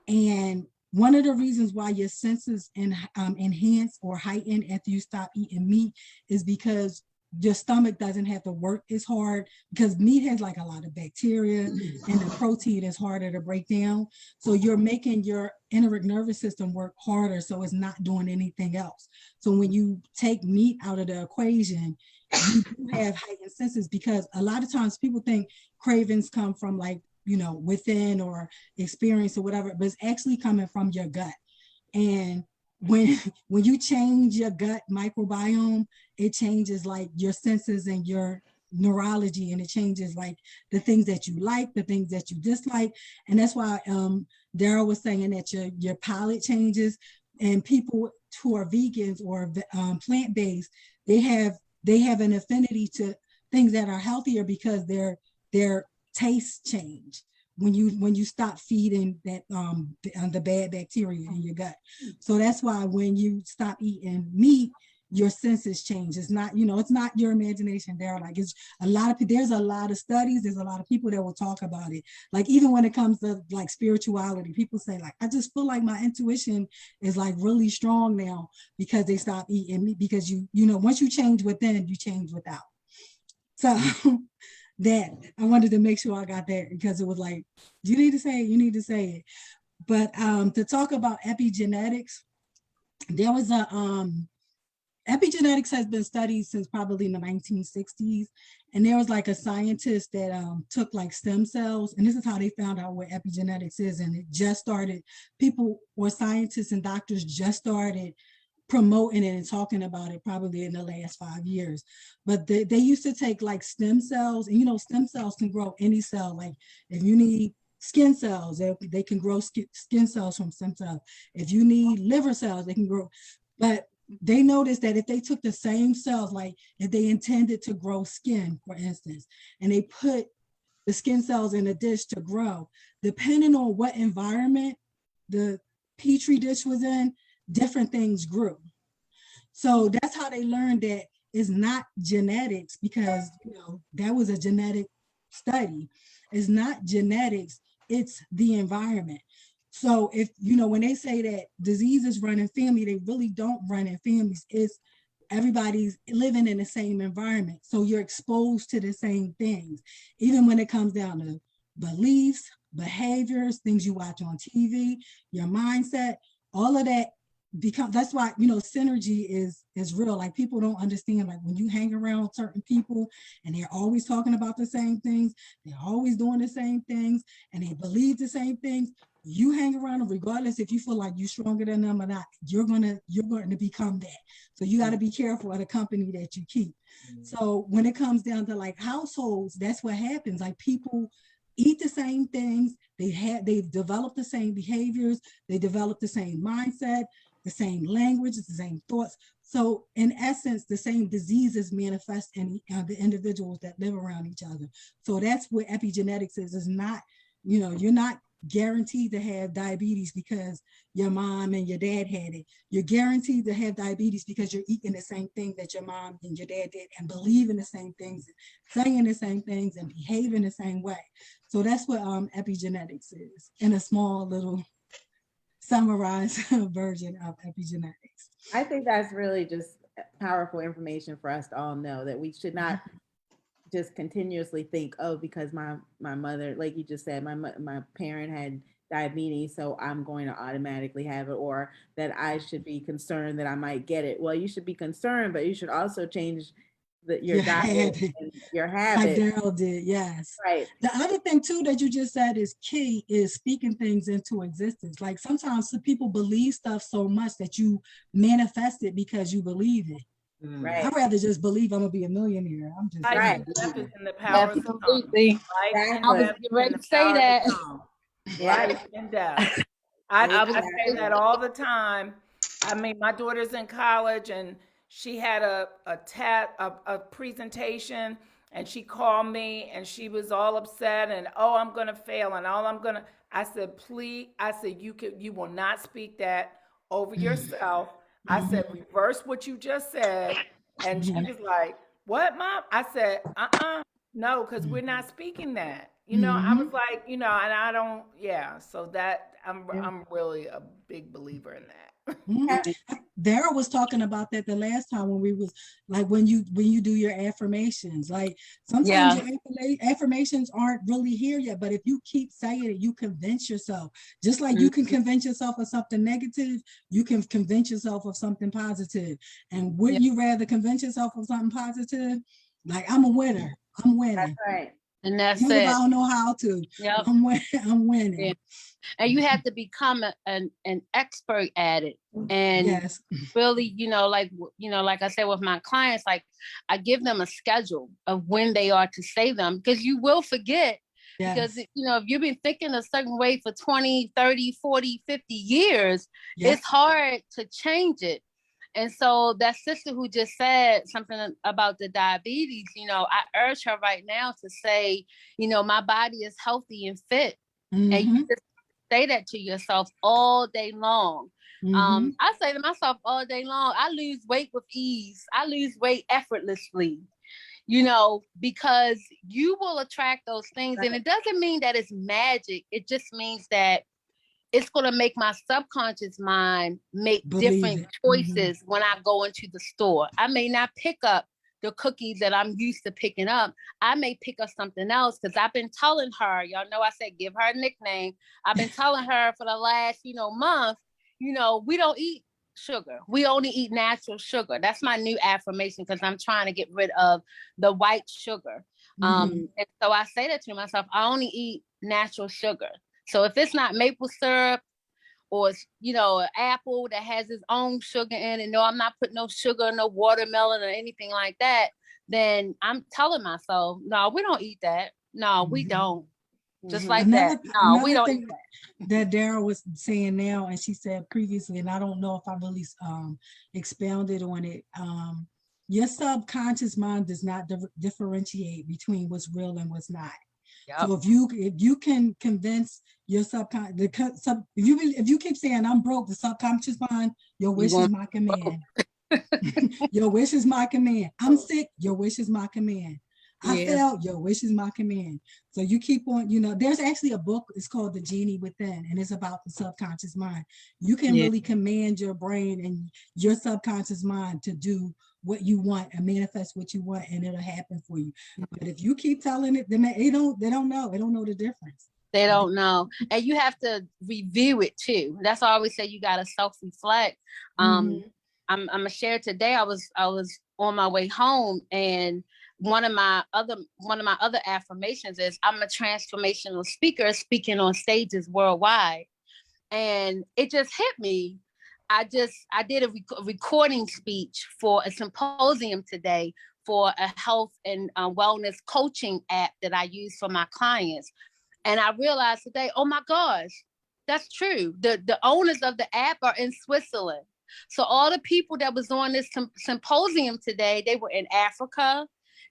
E: And one of the reasons why your senses enhance or heighten after you stop eating meat is because your stomach doesn't have to work as hard, because meat has like a lot of bacteria and the protein is harder to break down. So you're making your enteric nervous system work harder, so it's not doing anything else. So when you take meat out of the equation, you do have heightened senses, because a lot of times people think cravings come from like, you know, within or experience or whatever, but it's actually coming from your gut. And when you change your gut microbiome, it changes like your senses and your neurology, and it changes like the things that you like, the things that you dislike. And that's why Daryl was saying that your palate changes. And people who are vegans or plant-based, they have an affinity to things that are healthier because their tastes change when you stop feeding that the bad bacteria in your gut. So that's why when you stop eating meat, your senses change. It's not, you know, it's not your imagination there. Like, it's there's a lot of studies, there's a lot of people that will talk about it. Like, even when it comes to like spirituality, people say like, I just feel like my intuition is like really strong now because they stop eating meat, because you know, once you change within, you change without. So that I wanted to make sure I got that, because it was like, you need to say it, you need to say it. But to talk about epigenetics, there was epigenetics has been studied since probably in the 1960s. And there was like a scientist that took like stem cells, and this is how they found out what epigenetics is. And it just started, people or scientists and doctors just started promoting it and talking about it probably in the last 5 years. But they used to take like stem cells, and you know, stem cells can grow any cell. Like if you need skin cells, they can grow skin cells from stem cells. If you need liver cells, they can grow. But they noticed that if they took the same cells, like if they intended to grow skin, for instance, and they put the skin cells in a dish to grow, depending on what environment the Petri dish was in, different things grew. So that's how they learned that it's not genetics, because you know that was a genetic study. It's not genetics, it's the environment. So if you know, when they say that diseases run in family, they really don't run in families. It's everybody's living in the same environment, so you're exposed to the same things. Even when it comes down to beliefs, behaviors, things you watch on TV, your mindset, all of that that's why, you know, synergy is real. Like, people don't understand, like when you hang around certain people and they're always talking about the same things, they're always doing the same things, and they believe the same things, you hang around them regardless if you feel like you're stronger than them or not, you're going to become that. So you got to be careful of the company that you keep. So when it comes down to like households, that's what happens. Like, people eat the same things, they've developed the same behaviors, they develop the same mindset, the same language, the same thoughts. So in essence, the same diseases manifest in the individuals that live around each other. So that's what epigenetics is. It's not, you know, you're not guaranteed to have diabetes because your mom and your dad had it. You're guaranteed to have diabetes because you're eating the same thing that your mom and your dad did, and believing the same things, saying the same things, and behaving the same way. So that's what epigenetics is, in a small little summarized version of epigenetics.
A: I think that's really just powerful information for us to all know, that we should not just continuously think, oh, because my mother, like you just said, my parent had diabetes, so I'm going to automatically have it, or that I should be concerned that I might get it. Well, you should be concerned, but you should also change your diet and your habit.
E: Like Daryl did, yes.
A: Right.
E: The other thing too that you just said is key, is speaking things into existence. Like, sometimes people believe stuff so much that you manifest it because you believe it.
A: Right.
E: I'd rather just believe I'm gonna be a millionaire. I'm just
A: Right.
D: In the power
F: Absolutely.
D: Right.
F: I was getting ready to say that.
D: Life and death. I say that all the time. I mean, my daughter's in college and she had a presentation, and she called me and she was all upset and, oh, I'm gonna fail and I said, please, I said, you will not speak that over yourself. I said, reverse what you just said. And she was like, what, Mom? I said, no, because we're not speaking that. I was like, and I don't, yeah. So that I'm really a big believer in that.
E: Daryl was talking about that the last time when we was like, when you do your affirmations, like sometimes your affirmations aren't really here yet, but if you keep saying it, you convince yourself. Just like you can convince yourself of something negative, you can convince yourself of something positive. And wouldn't you rather convince yourself of something positive? Like, I'm a winner. I'm winning.
A: That's right.
F: And that's
E: Even if
F: it.
E: I don't know how to.
F: Yep.
E: I'm winning.
F: Yeah. And you have to become an expert at it. And
E: Yes.
F: really, like I said with my clients, like I give them a schedule of when they are to say them, because you will forget.
E: Yes.
F: Because, if you've been thinking a certain way for 20, 30, 40, 50 years,
E: Yep.
F: it's hard to change it. And so that sister who just said something about the diabetes, I urge her right now to say, my body is healthy and fit. And you just say that to yourself all day long. I say to myself all day long, I lose weight with ease. I lose weight effortlessly, because you will attract those things. And it doesn't mean that it's magic. It just means that it's going to make my subconscious mind make different choices when I go into the store. I may not pick up the cookies that I'm used to picking up. I may pick up something else, because I've been telling her, y'all know I said, give her a nickname. I've been telling her for the last, month, we don't eat sugar. We only eat natural sugar. That's my new affirmation, because I'm trying to get rid of the white sugar. And so I say that to myself, I only eat natural sugar. So if it's not maple syrup or, an apple that has its own sugar in it, no, I'm not putting no sugar, no watermelon or anything like that, then I'm telling myself, no, we don't eat that. No, we don't. Just like that. No, we don't eat
E: that Daryl was saying now, and she said previously, and I don't know if I really expounded on it. Your subconscious mind does not differentiate between what's real and what's not. Yep. So if you can convince your subconscious, if you keep saying I'm broke, the subconscious mind, your wish is my command. Your wish is my command. I'm sick, your wish is my command. I failed, your wish is my command. So you keep on, there's actually a book, it's called The Genie Within, and it's about the subconscious mind. You can really command your brain and your subconscious mind to do what you want and manifest what you want, and it'll happen for you. But if you keep telling it, then they don't know the difference.
F: They don't know. And you have to review it too. That's why I always say you got to self-reflect. I'm gonna share today. I was on my way home, and one of my other affirmations is I'm a transformational speaker speaking on stages worldwide. And it just hit me. I did a recording speech for a symposium today for a health and wellness coaching app that I use for my clients. And I realized today, oh my gosh, that's true. The owners of the app are in Switzerland. So all the people that was on this symposium today, they were in Africa,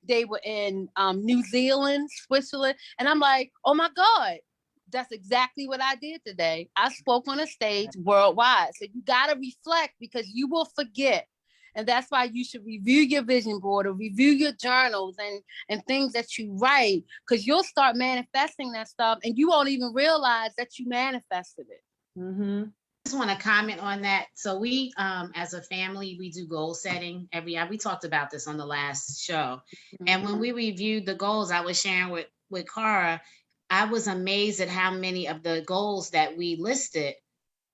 F: they were in New Zealand, Switzerland. And I'm like, oh my God, that's exactly what I did today. I spoke on a stage worldwide. So you got to reflect, because you will forget. And that's why you should review your vision board or review your journals and things that you write, because you'll start manifesting that stuff and you won't even realize that you manifested it.
G: I just want to comment on that. So we, as a family, we do goal setting every year. We talked about this on the last show. And when we reviewed the goals, I was sharing with Cara, I was amazed at how many of the goals that we listed,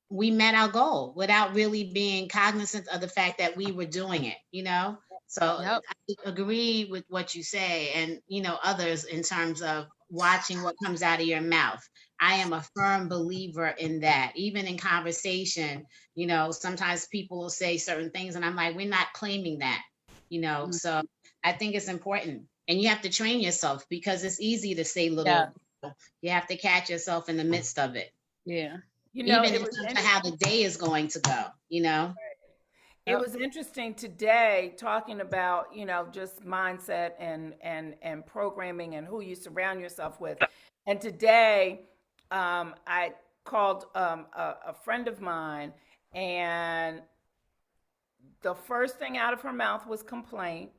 G: we met our goal without really being cognizant of the fact that we were doing it, So I agree with what you say, and, others in terms of watching what comes out of your mouth. I am a firm believer in that. Even in conversation, sometimes people will say certain things and I'm like, we're not claiming that, So I think it's important, and you have to train yourself, because it's easy to say little. Yeah. You have to catch yourself in the midst of it.
F: Yeah.
G: Even in terms of how the day is going to go,
D: It was interesting today talking about, just mindset and programming and who you surround yourself with. And today, I called a friend of mine, and the first thing out of her mouth was complaint.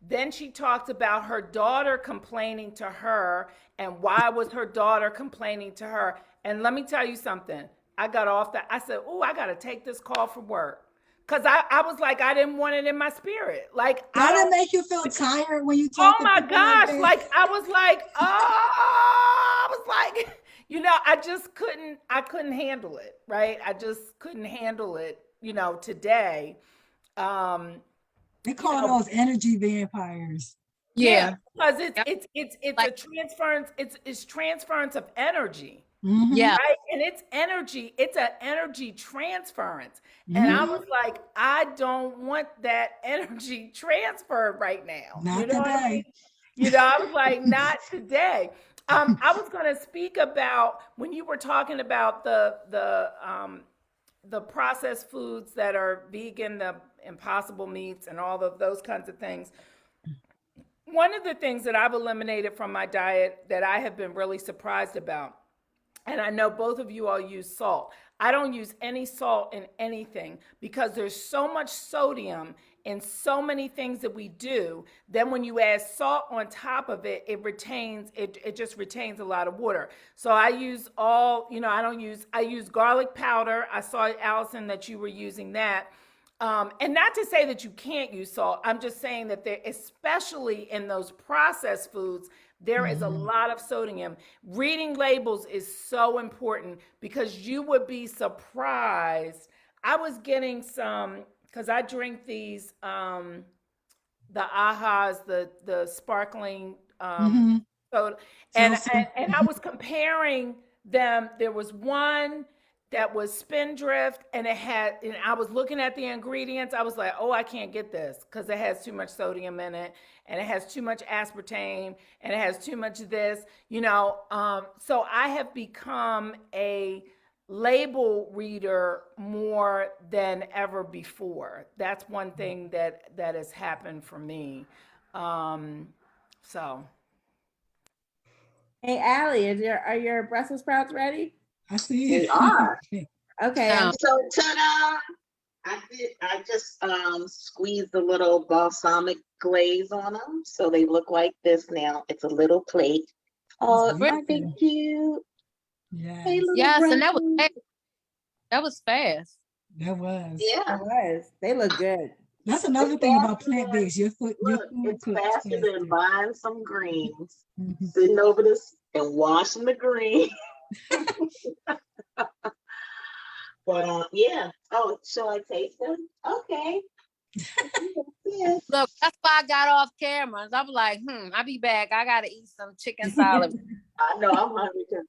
D: Then she talked about her daughter complaining to her and why was her daughter complaining to her. And let me tell you something. I got off that. I said, "Oh, I got to take this call from work." Because I was like, I didn't want it in my spirit. Like, I
E: Does it
D: don't,
E: make you feel tired when you
D: oh
E: talk to
D: my
E: people like
D: gosh.
E: that?
D: Like, I was like, I couldn't handle it, right? I just couldn't handle it, today.
E: They call those energy vampires.
B: Yeah.
D: Because
H: Yep.
D: it's
H: Like-
D: a transference, it's transference of energy.
E: Mhm.
H: Yeah.
D: Right? And it's energy, it's an energy transference. And I was like, I don't want that energy transferred right now.
E: Not
D: you know what I
E: today.
D: mean? I was like, not today. I was going to speak about when you were talking about the processed foods that are vegan, the impossible meats, and all of those kinds of things. One of the things that I've eliminated from my diet that I have been really surprised about, and I know both of you all use salt. I don't use any salt in anything because there's so much sodium in so many things that we do. Then when you add salt on top of it, it just retains a lot of water. So I use I use garlic powder. I saw, Allison, that you were using that. And not to say that you can't use salt. I'm just saying that especially in those processed foods, there is a lot of sodium. Reading labels is so important because you would be surprised. I was getting some, because I drink these, the Ahas, the sparkling soda, and I was comparing them. There was one that was Spindrift, and I was looking at the ingredients. I was like, oh, I can't get this because it has too much sodium in it, and it has too much aspartame, and it has too much of this, so I have become a label reader more than ever before. That's one thing that has happened for me. So.
A: Hey, Allie, are your Brussels sprouts ready?
E: I see
C: They
E: it.
C: are.
A: Okay.
C: So ta-da! I just squeezed a little balsamic glaze on them, so they look like this now. It's a little plate. Oh,
E: That's
C: aren't they
E: beautiful.
C: cute?
E: Yes,
C: Hey, little
H: Yes, and that was
C: Brussels.
H: fast. That was fast.
E: that was.
C: Yeah.
A: It was. They look good.
E: That's another
C: It's
E: thing about
C: faster than-
E: plant-based. Your food
C: Look, it's
E: cooks
C: faster than
E: faster.
C: buying some greens,
E: Mhm.
C: sitting over this and washing the green. But yeah. Oh, shall I taste them? Okay. Yeah.
H: Look, that's why I got off cameras. I was like, I'll be back. I gotta eat some chicken salad.
C: I know I'm hungry too.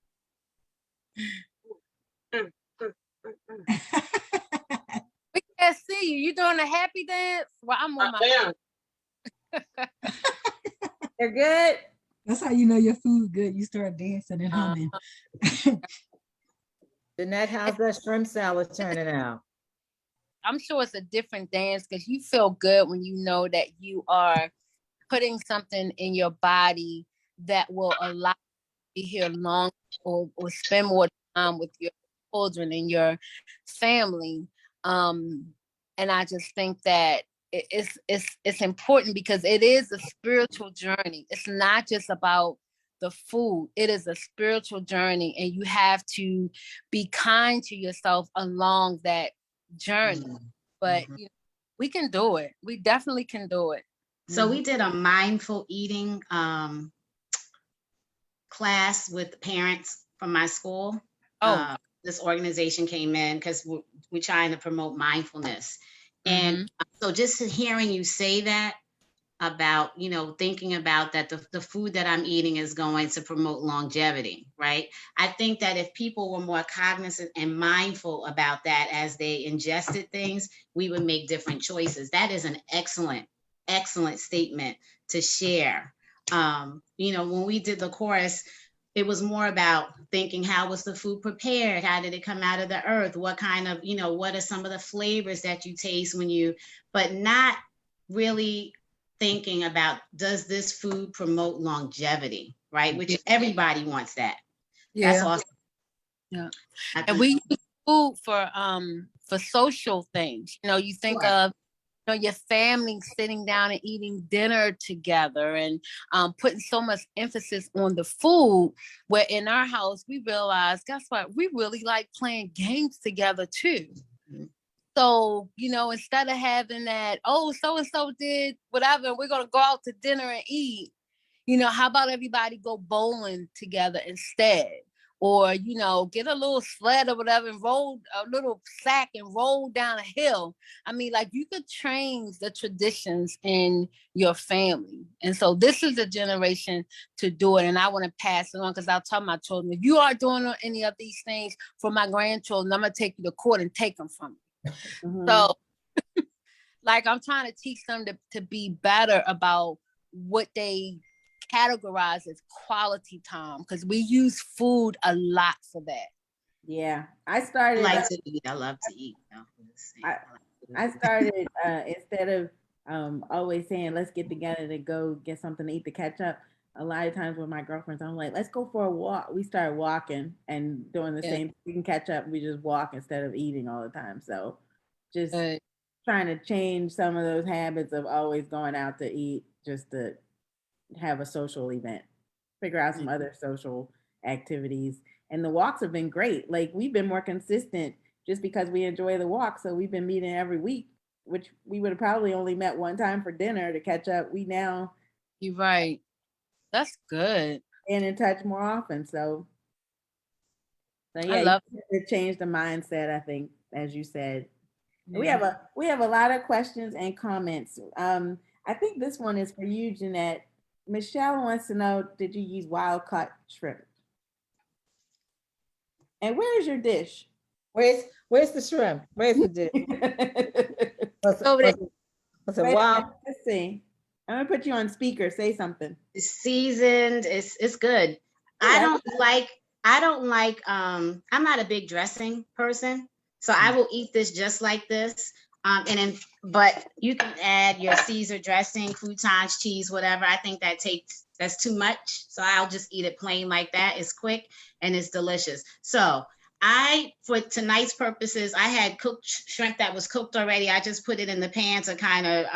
H: We can't see you. You doing a happy dance? Well, I'm on my
C: I am.
A: They're good.
E: That's how you know your food good. You start dancing and humming.
B: Jeanette, how's that shrimp salad turning out?
H: I'm sure it's a different dance because you feel good when you know that you are putting something in your body that will allow you to be here long or spend more time with your children and your family. And I just think that it's important because it is a spiritual journey. It's not just about the food. It is a spiritual journey, and you have to be kind to yourself along that journey. But we can do it. We definitely can do it.
G: So we did a mindful eating class with parents from my school.
H: Oh.
G: This organization came in because we're trying to promote mindfulness. And so just hearing you say that about, thinking about that the food that I'm eating is going to promote longevity, right? I think that if people were more cognizant and mindful about that as they ingested things, we would make different choices. That is an excellent statement to share. When we did the course, it was more about thinking, how was the food prepared? How did it come out of the earth? What kind of, what are some of the flavors that you taste but not really thinking about, does this food promote longevity, right? Which everybody wants that. That's
E: Yeah.
G: awesome.
H: Yeah.
G: I
H: And
G: think-
H: we use food for social things. You think
G: Right.
H: of your family sitting down and eating dinner together and putting so much emphasis on the food, where in our house we realized, guess what, we really like playing games together too.
G: Mhm.
H: So instead of having that, oh, so and so did whatever, we're gonna go out to dinner and eat, how about everybody go bowling together instead? Or get a little sled or whatever and roll a little sack and roll down a hill. I mean, like, you could change the traditions in your family. And so this is the generation to do it. And I want to pass it on, because I'll tell my children, if you are doing any of these things for my grandchildren, I'm going to take you to court and take them from you.
A: Mhm.
H: So like, I'm trying to teach them to be better about what they categorize as quality time, because we use food a lot for that.
A: Yeah, I
G: I
A: started.
G: like to eat. I love to eat.
A: I started instead of always saying let's get together to go get something to eat to catch up. A lot of times with my girlfriends, I'm like, let's go for a walk. We started walking and doing the same. We can catch up. We just walk instead of eating all the time. So just trying to change some of those habits of always going out to eat just to have a social event, figure out some other social activities. And the walks have been great. Like, we've been more consistent just because we enjoy the walk. So we've been meeting every week, which we would have probably only met one time for dinner to catch up. We now
H: You're right. That's good.
A: and in touch more often. So yeah,
H: I love
A: it changed the mindset, I think, as you said. We have a lot of questions and comments. I think this one is for you, Jeanette. Michelle wants to know, did you use wild caught shrimp? And where is your dish?
B: Where's the shrimp? Where's the dish?
H: Over there.
B: Was it
A: Wait a
B: wild?
A: minute, let's see. I'm gonna put you on speaker. Say something.
G: It's seasoned. It's good. I don't like I'm not a big dressing person, so I will eat this just like this. But you can add your Caesar dressing, croutons, cheese, whatever. I think that's too much. So I'll just eat it plain like that. It's quick and it's delicious. So for tonight's purposes, I had cooked shrimp that was cooked already. I just put it in the pan to kind of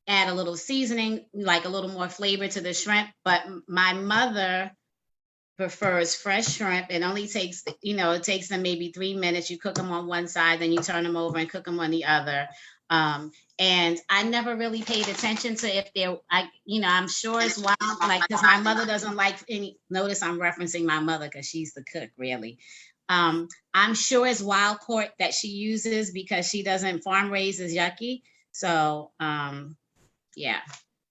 G: add a little seasoning, like a little more flavor to the shrimp. But my mother prefers fresh shrimp. It only takes, it takes them maybe 3 minutes. You cook them on one side, then you turn them over and cook them on the other. And I never really paid attention to if I'm sure it's wild, like, because my mother doesn't like notice I'm referencing my mother because she's the cook, really. I'm sure it's wild caught that she uses because she doesn't, farm raised is yucky. So, yeah,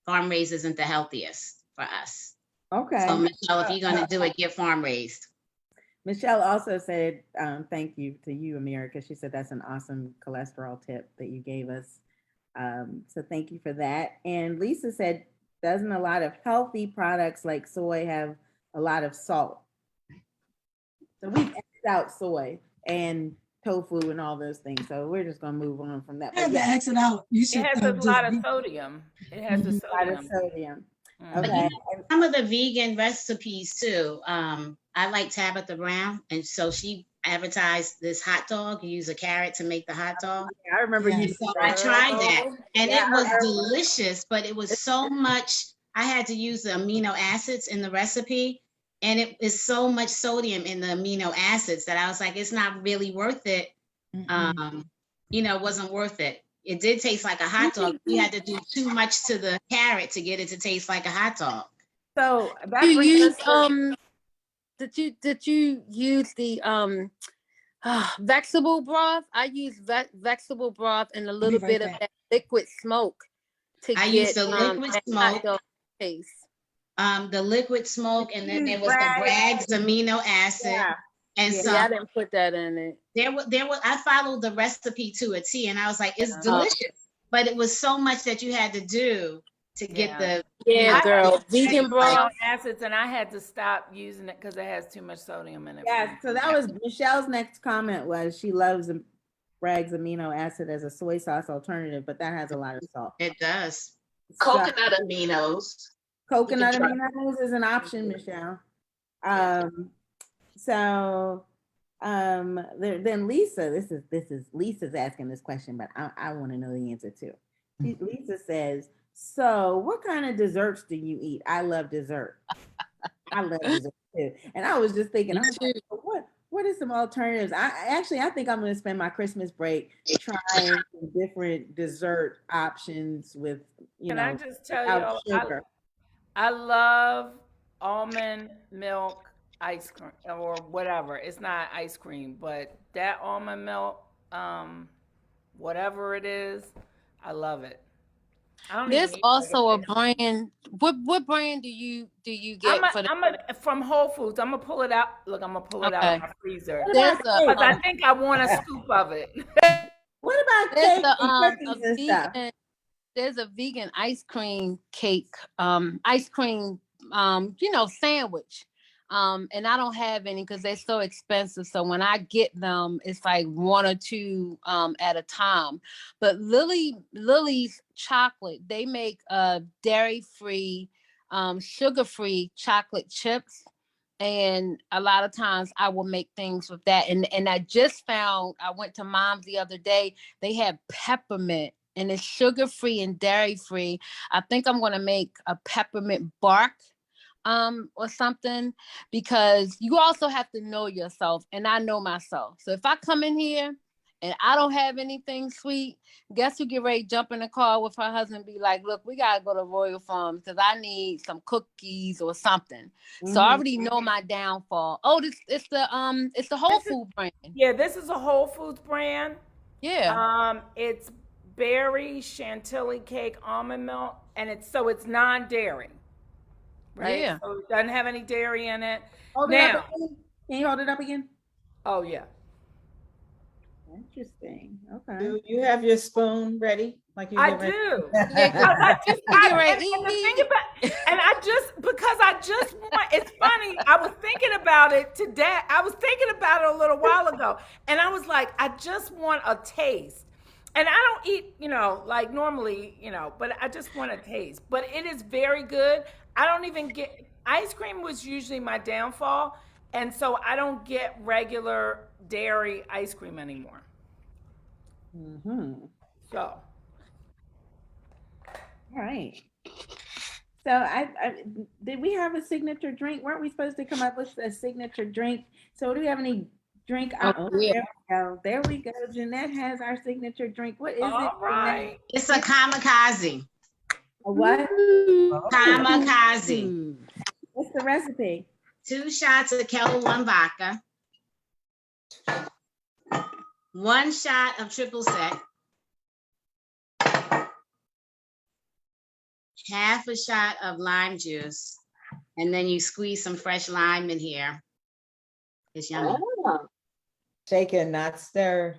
G: farm raised isn't the healthiest for us.
A: Okay.
G: So Michelle, if you're gonna do it, get farm raised.
A: Michelle also said thank you to you, Amira, because she said that's an awesome cholesterol tip that you gave us. So thank you for that. And Lisa said, doesn't a lot of healthy products like soy have a lot of salt? So we've edited out soy and tofu and all those things. So we're just gonna move on from that.
E: I had to exit out. You should.
D: It has a lot of sodium. It has the
A: A lot of
D: sodium.
A: sodium.
D: Mhm.
A: Okay.
G: Some of the vegan recipes too. I like Tabitha Brown, and so she advertised this hot dog. You use a carrot to make the hot dog.
A: I remember you.
E: Yes.
G: So I tried that, and
A: Yeah,
G: it was
A: I remember.
G: delicious, but it was so much. I had to use the amino acids in the recipe, and it is so much sodium in the amino acids that I was like, it's not really worth it. It wasn't worth it. It did taste like a hot dog. You had to do too much to the carrot to get it to taste like a hot dog.
A: So that
H: You
A: brings
H: use
A: us to-
H: did you use the vegetable broth? I use vegetable broth and a little
E: right
H: bit of
E: back.
H: that liquid smoke to
G: I
H: get
G: used the liquid
H: that
G: smoke.
H: hot dog taste.
G: The liquid smoke, and then there was the
A: Bragg's.
G: Bragg's amino acid.
A: Yeah.
G: And
A: Yeah.
G: so
H: Yeah, I didn't put that in it.
G: there was I followed the recipe to a T, and I was like, it's delicious, but it was so much that you had to do to get
B: Yeah.
G: the
F: Yeah,
D: I-
F: girl. Vegan broth.
D: amino acids, and I had to stop using it because it has too much sodium in it.
A: Yes, so that was Michelle's next comment was she loves Bragg's amino acid as a soy sauce alternative, but that has a lot of salt.
G: It does.
A: So-
C: Coconut aminos.
A: Coconut
C: You can
A: aminos is an option, Michelle. Then Lisa, this is Lisa's asking this question, but I want to know the answer too. Lisa says, so what kind of desserts do you eat? I love dessert. I love dessert too. And I was just thinking, I was like, what are some alternatives? I think I'm going to spend my Christmas break trying some different dessert options with,
D: Can I just tell
A: without
D: you,
A: sugar.
D: I love almond milk ice cream or whatever. It's not ice cream, but that almond milk, whatever it is, I love it. I don't
H: There's
D: even eat
H: also a
D: like
H: brand. What brand do you get for the?
D: from Whole Foods. I'm gonna pull it out. Look, I'm gonna pull it out
H: Okay.
D: of my freezer.
H: There's
D: Because I
H: a
D: think I want a scoop of it.
A: What about
H: there's
A: cake and cookies and stuff?
H: there's a vegan ice cream cake, ice cream, sandwich. And I don't have any because they're so expensive. So when I get them, it's like one or two at a time. But Lily's chocolate, they make dairy-free, sugar-free chocolate chips. And a lot of times I will make things with that. And I just found, I went to Mom's the other day, they have peppermint and it's sugar-free and dairy-free. I think I'm gonna make a peppermint bark or something, because you also have to know yourself, and I know myself. So if I come in here and I don't have anything sweet, guess who get ready to jump in the car with her husband and be like, look, we gotta go to Royal Farms because I need some cookies or something. So I already know my downfall. Oh, it's the Whole Food brand.
D: Yeah, this is a Whole Foods brand.
H: Yeah.
D: It's berry chantilly cake almond milk, and it's non-dairy. Right?
H: Yeah.
D: So it doesn't have any dairy in it.
A: Hold it
D: Now,
A: up again. Can you hold it up again?
D: oh yeah.
A: Interesting. Okay.
B: Do you have your spoon ready? Like you
D: I
B: get ready?
D: do.
H: Yeah,
D: Because I just,
H: You're right,
D: and the
H: Amy.
D: thing about, and I just want, it's funny, I was thinking about it today. I was thinking about it a little while ago, and I was like, I just want a taste. And I don't eat, like normally, but I just want a taste. But it is very good. I don't even get, ice cream was usually my downfall, and so I don't get regular dairy ice cream anymore.
A: Mm-hmm.
D: So.
A: All right. So I did we have a signature drink? Weren't we supposed to come up with a signature drink? So do we have any drink?
H: Yeah.
A: There we go. Jeanette has our signature drink. What is it?
D: All right.
G: It's a kamikaze.
A: A what?
G: Kamikaze.
A: What's the recipe?
G: 2 shots of Ketel One vodka. 1 shot of triple sec. Half a shot of lime juice. And then you squeeze some fresh lime in here. It's yummy.
C: Oh,
B: Shaken, not stir.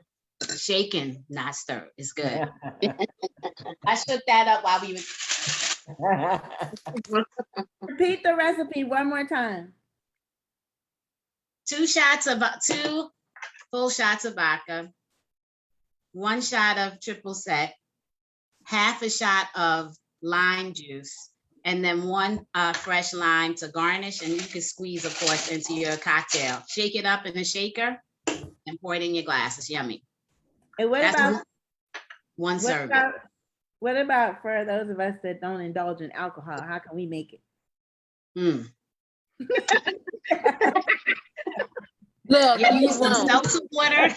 G: Shaken, not stirred. It's good. I shook that up while we were.
A: Repeat the recipe one more time.
G: 2 full shots of vodka, 1 shot of triple sec, half a shot of lime juice, and then 1 fresh lime to garnish. And you can squeeze, of course, into your cocktail. Shake it up in a shaker and pour it in your glass. It's yummy.
A: And what
G: That's
A: about
G: one
A: what
G: serving.
A: what about for those of us that don't indulge in alcohol? How can we make it?
G: Mm.
H: Look,
G: You
H: you
G: need some
H: won't.
G: seltzer water.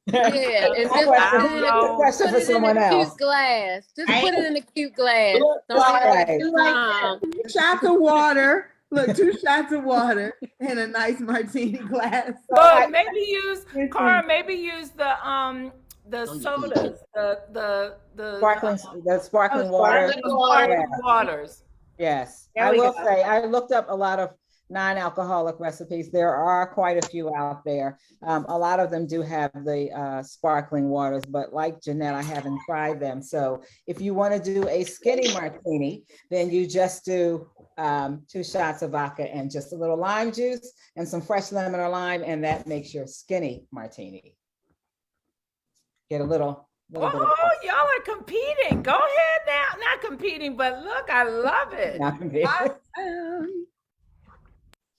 H: Yeah, and just
B: Question for someone
H: in a
B: else.
H: cute glass. Just
G: Right.
H: put it in a cute glass. Don't
B: Right.
G: Do like
A: 2 shots of water. Look, 2 shots of water in a nice martini glass.
D: But maybe use Cara. Maybe use the sodas, the
B: Sparkling water.
D: sparkling waters.
B: Yes,
A: There
B: I
A: we
B: will
A: go.
B: say, I looked up a lot of non-alcoholic recipes. There are quite a few out there. A lot of them do have the sparkling waters, but like Jeanette, I haven't tried them. So if you want to do a skinny martini, then you just do 2 shots of vodka and just a little lime juice and some fresh lemon or lime, and that makes your skinny martini. Get a little bit of.
D: Oh, y'all are competing. Go ahead now. Not competing, but look, I love it.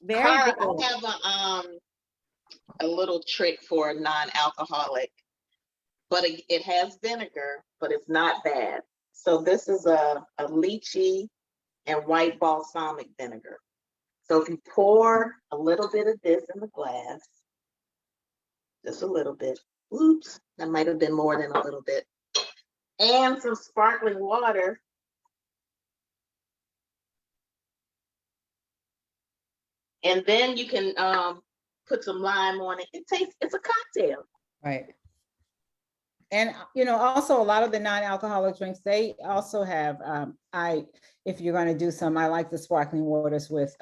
A: Very
C: Cara,
A: good.
C: I have a little trick for a non-alcoholic, but it has vinegar, but it's not bad. So this is a lychee and white balsamic vinegar. So if you pour a little bit of this in the glass, just a little bit. Oops, that might have been more than a little bit. And some sparkling water. And then you can put some lime on it. It's a cocktail.
B: Right. And also a lot of the non-alcoholic drinks, they also have if you're going to do some, I like the sparkling waters with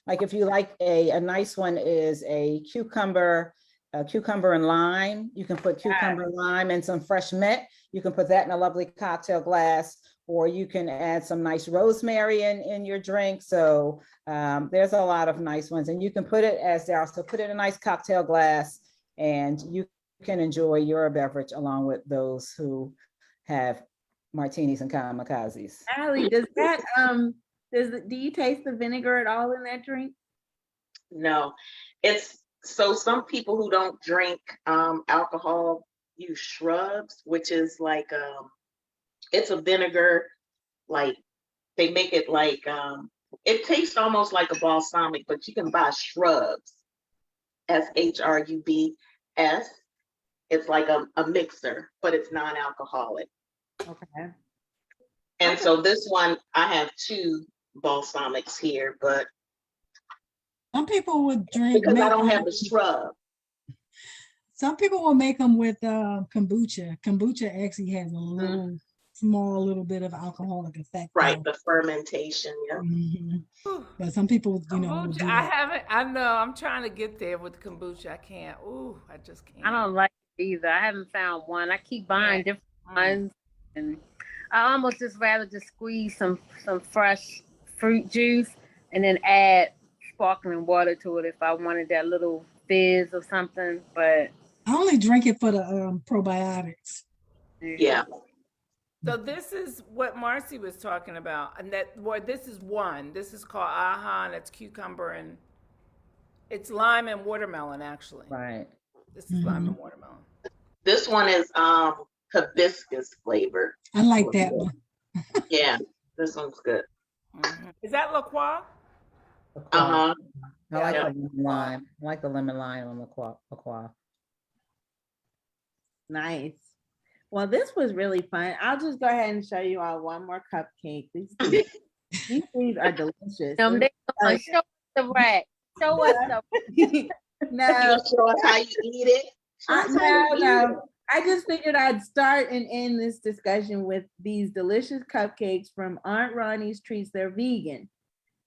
B: like if you like a nice one is a cucumber and lime. You can put cucumber, lime, and some fresh mint. You can put that in a lovely cocktail glass, or you can add some nice rosemary in your drink. So there's a lot of nice ones, and you can put it, as Daryl, so put it in a nice cocktail glass, and you can enjoy your beverage along with those who have martinis and kamikazes.
A: Allie, does that do you taste the vinegar at all in that drink?
C: No, so some people who don't drink alcohol use shrubs, which is like it's a vinegar, like they make it like it tastes almost like a balsamic, but you can buy shrubs, SHRUBS. It's like a mixer, but it's non-alcoholic.
A: Okay.
C: And so this one, I have 2 balsamics here, but
E: Some people would drink.
C: because I don't have the shrub.
E: Some people will make them with kombucha. Kombucha actually has a little bit of alcoholic effect.
C: Right, the fermentation, yeah.
E: Mhm. But some people, will
D: Kombucha,
E: do
D: I
E: that.
D: haven't. I know. I'm trying to get there with kombucha. I can't. Ooh, I just can't.
H: I don't like it either. I haven't found one. I keep buying different ones, and I almost just rather just squeeze some fresh fruit juice and then add sparkling water to it if I wanted that little fizz or something. But
E: I only drink it for the probiotics.
C: Yeah.
D: So this is what Marcy was talking about, and this is one. This is called Aha, and it's cucumber and it's lime and watermelon actually.
B: Right.
D: This is lime and watermelon.
C: This one is hibiscus flavored.
E: I like that one.
C: Yeah, this one's good.
D: Is that La Croix?
C: Uh-huh.
B: I like the lemon lime. I like the lemon lime on the LaCroix.
A: Nice. Well, this was really fun. I'll just go ahead and show you all one more cupcake. These things are delicious.
H: show us the rack. Show us the
A: No,
C: Show us how you eat it.
A: no. I just figured I'd start and end this discussion with these delicious cupcakes from Aunt Ronnie's Treats. They're vegan.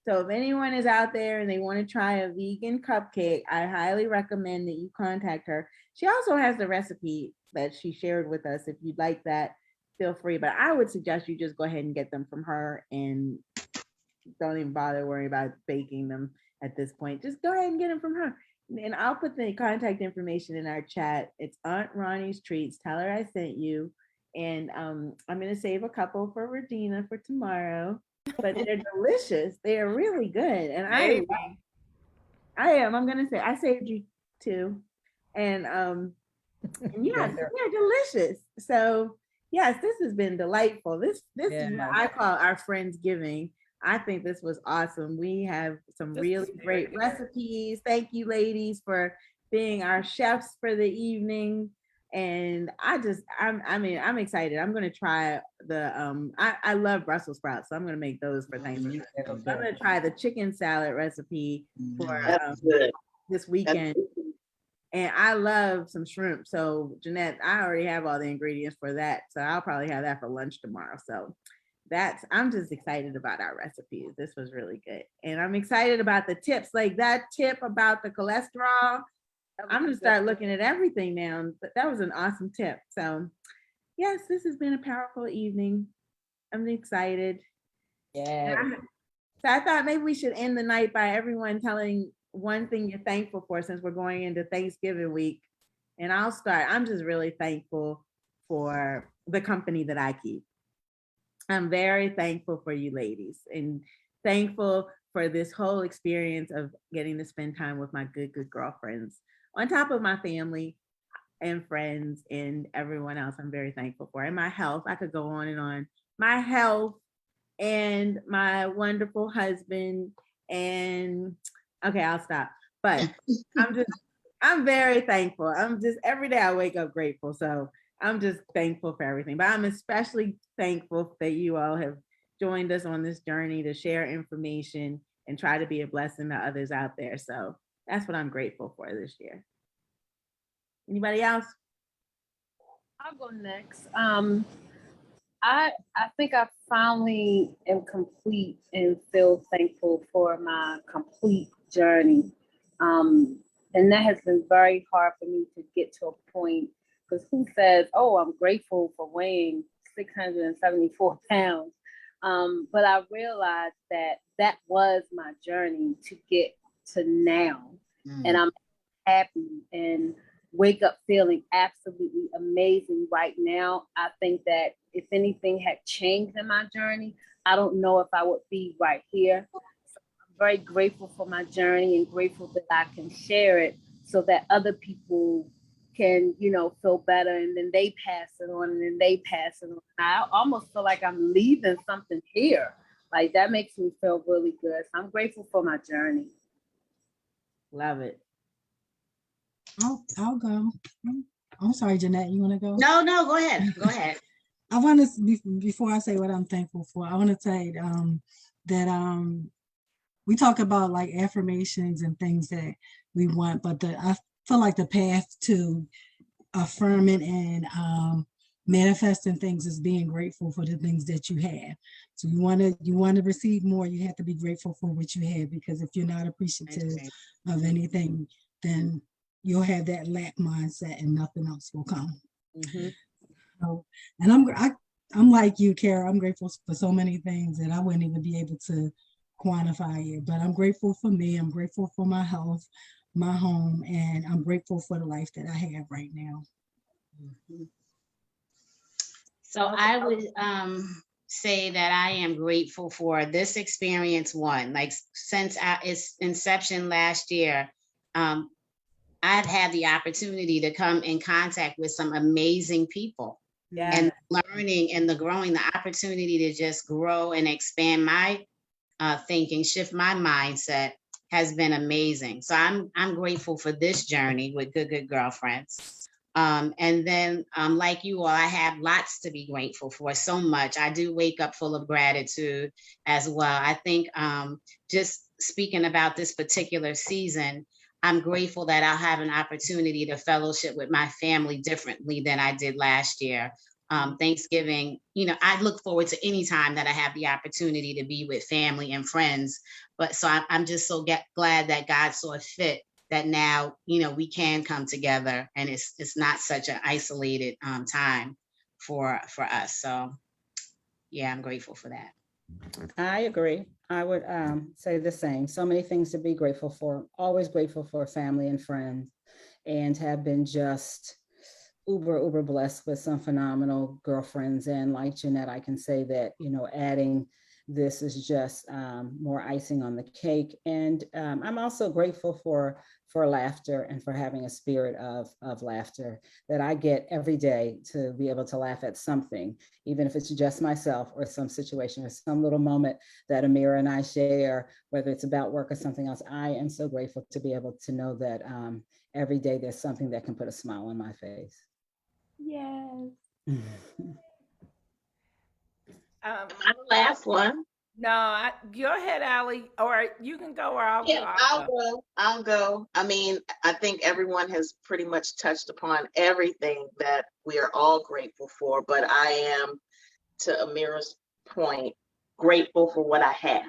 A: So if anyone is out there and they want to try a vegan cupcake, I highly recommend that you contact her. She also has the recipe that she shared with us. If you'd like that, feel free. But I would suggest you just go ahead and get them from her and don't even bother worrying about baking them at this point. Just go ahead and get them from her. And I'll put the contact information in our chat. It's Aunt Ronnie's Treats. Tell her I sent you. And I'm going to save a couple for Regina for tomorrow. But they're delicious. They are really good. And I'm going to say, I saved you 2. And yes, they're delicious. So yes, this has been delightful. This is what I call our Friendsgiving. I think this was awesome. We have some really great recipes. Thank you, ladies, for being our chefs for the evening. And I'm excited. I'm gonna try the I love Brussels sprouts, so I'm gonna make those for Thanksgiving. I'm gonna try the chicken salad recipe for this weekend. And I love some shrimp. So Jeanette, I already have all the ingredients for that. So I'll probably have that for lunch tomorrow. So I'm just excited about our recipes. This was really good. And I'm excited about the tips, like that tip about the cholesterol. I'm gonna start looking at everything now. But that was an awesome tip. So yes, this has been a powerful evening. I'm excited.
B: Yeah.
A: So I thought maybe we should end the night by everyone telling one thing you're thankful for, since we're going into Thanksgiving week. And I'll start. I'm just really thankful for the company that I keep. I'm very thankful for you ladies, and thankful for this whole experience of getting to spend time with my good girlfriends, on top of my family and friends and everyone else. I'm very thankful for. And my health, I could go on and on. My health and my wonderful husband, and okay, I'll stop. But I'm very thankful. Every day I wake up grateful. So I'm just thankful for everything. But I'm especially thankful that you all have joined us on this journey to share information and try to be a blessing to others out there. So that's what I'm grateful for this year. Anybody else?
H: I'll go next. I think I finally am complete and feel thankful for my complete journey. And that has been very hard for me to get to a point, because who says, oh, I'm grateful for weighing 674 pounds. But I realized that was my journey to get to now. And I'm happy and wake up feeling absolutely amazing right now. I think that if anything had changed in my journey, I don't know if I would be right here. So I'm very grateful for my journey and grateful that I can share it so that other people can, feel better, and then they pass it on, and then they pass it on. I almost feel like I'm leaving something here. Like, that makes me feel really good. So I'm grateful for my journey.
A: Love it.
E: I'll go. I'm sorry, Jeanette, you want to go?
G: No, go ahead. Go ahead.
E: I want to, before I say what I'm thankful for, I want to say that we talk about like affirmations and things that we want, but I feel like the path to affirming and manifesting things is being grateful for the things that you have. So you want to receive more, you have to be grateful for what you have, because if you're not appreciative of anything, then you'll have that lack mindset and nothing else will come. So, and I'm like you, Kara. I'm grateful for so many things that I wouldn't even be able to quantify it. But I'm grateful for me. I'm grateful for my health, my home, and I'm grateful for the life that I have right now.
G: So I would say that I am grateful for this experience. One, like since its inception last year, I've had the opportunity to come in contact with some amazing people. And learning and growing, the opportunity to just grow and expand my thinking, shift my mindset has been amazing. So I'm grateful for this journey with Good Girlfriends. And then like you all, I have lots to be grateful for, so much. I do wake up full of gratitude as well. I think just speaking about this particular season, I'm grateful that I'll have an opportunity to fellowship with my family differently than I did last year. Thanksgiving, I look forward to any time that I have the opportunity to be with family and friends. But so I'm just so glad that God saw fit that now, we can come together, and it's not such an isolated time for us. So yeah, I'm grateful for that.
B: I agree. I would say the same. So many things to be grateful for. Always grateful for family and friends, and have been just uber blessed with some phenomenal girlfriends. And like Jeanette, I can say that, adding this is just more icing on the cake. And I'm also grateful for laughter and for having a spirit of laughter that I get every day, to be able to laugh at something, even if it's just myself or some situation or some little moment that Amira and I share, whether it's about work or something else. I am so grateful to be able to know that every day there's something that can put a smile on my face.
A: Yes.
C: Am I the last one?
D: No, go ahead, Allie, or you can go, or I'll
C: Yeah,
D: go.
C: I'll go. I mean, I think everyone has pretty much touched upon everything that we are all grateful for, but I am, to Amira's point grateful for what I have.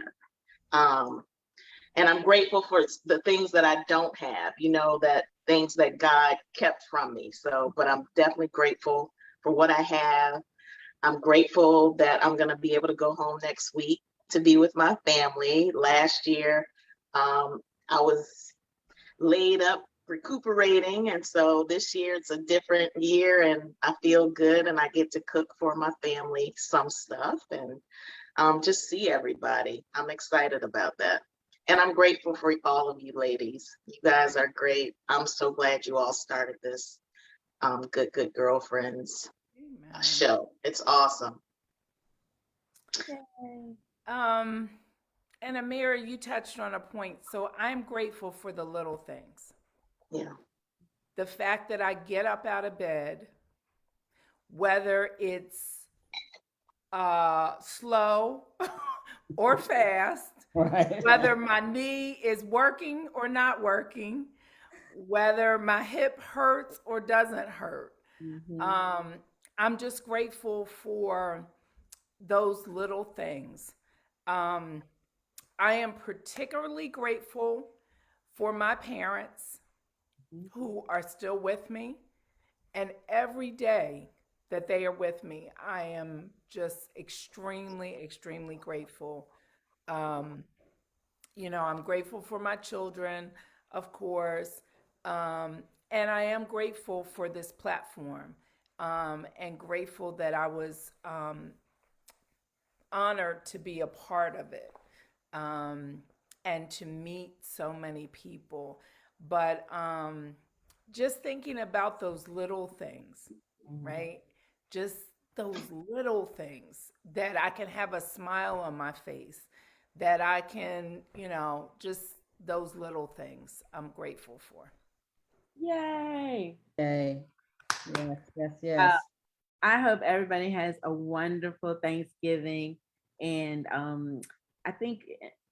C: And I'm grateful for the things that I don't have, that things that God kept from me. So, but I'm definitely grateful for what I have. I'm grateful that I'm going to be able to go home next week to be with my family. Last year, I was laid up recuperating. And so this year it's a different year and I feel good and I get to cook for my family some stuff and just see everybody. I'm excited about that. And I'm grateful for all of you ladies. You guys are great. I'm so glad you all started this Good Good Girlfriends
D: Amen.
C: show. It's awesome.
D: And Amira, you touched on a point. So I'm grateful for the little things.
C: Yeah.
D: The fact that I get up out of bed, whether it's slow or fast,
B: Right.
D: whether my knee is working or not working, whether my hip hurts or doesn't hurt. I'm just grateful for those little things. I am particularly grateful for my parents who are still with me. And every day that they are with me, I am just extremely, extremely grateful. I'm grateful for my children, of course. And I am grateful for this platform and grateful that I was honored to be a part of it and to meet so many people. But just thinking about those little things, right? Just those little things that I can have a smile on my face, that I can, just those little things I'm grateful for.
A: Yay.
B: Yay. Yes.
A: I hope everybody has a wonderful Thanksgiving. And I think,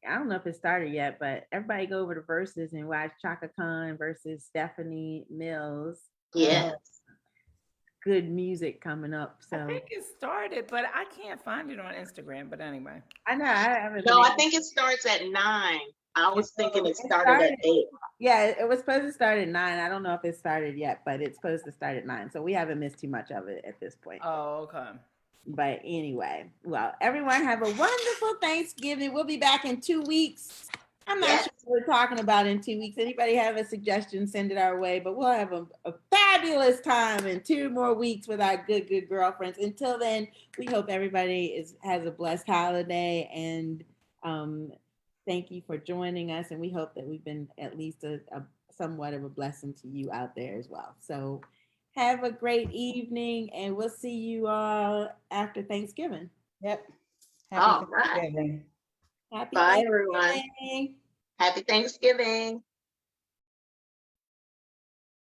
A: I don't know if it started yet, but everybody go over to Versus and watch Chaka Khan versus Stephanie Mills.
C: Yeah.
A: Good music coming up.
D: I
A: So
D: think it started, but I can't find it on Instagram. But anyway.
A: I know. I haven't
C: No,
A: been
C: I
A: able-
C: think it starts at 9. I was thinking it
A: It
C: started at 8.
A: Yeah, it was supposed to start at 9. I don't know if it started yet, but it's supposed to start at 9. So we haven't missed too much of it at this point.
D: Oh, okay.
A: But anyway, well, everyone have a wonderful Thanksgiving. We'll be back in 2 weeks. I'm not
C: Yes.
A: sure what we're talking about in 2 weeks. Anybody have a suggestion, send it our way. But we'll have a fabulous time in 2 more weeks with our good, good girlfriends. Until then, we hope everybody has a blessed holiday. And thank you for joining us. And we hope that we've been at least a somewhat of a blessing to you out there as well. So have a great evening, and we'll see you all after Thanksgiving.
B: Yep.
C: All
B: Happy
C: right.
B: Thanksgiving.
A: Happy
C: Bye, everyone.
A: Thanksgiving.
C: Happy Thanksgiving.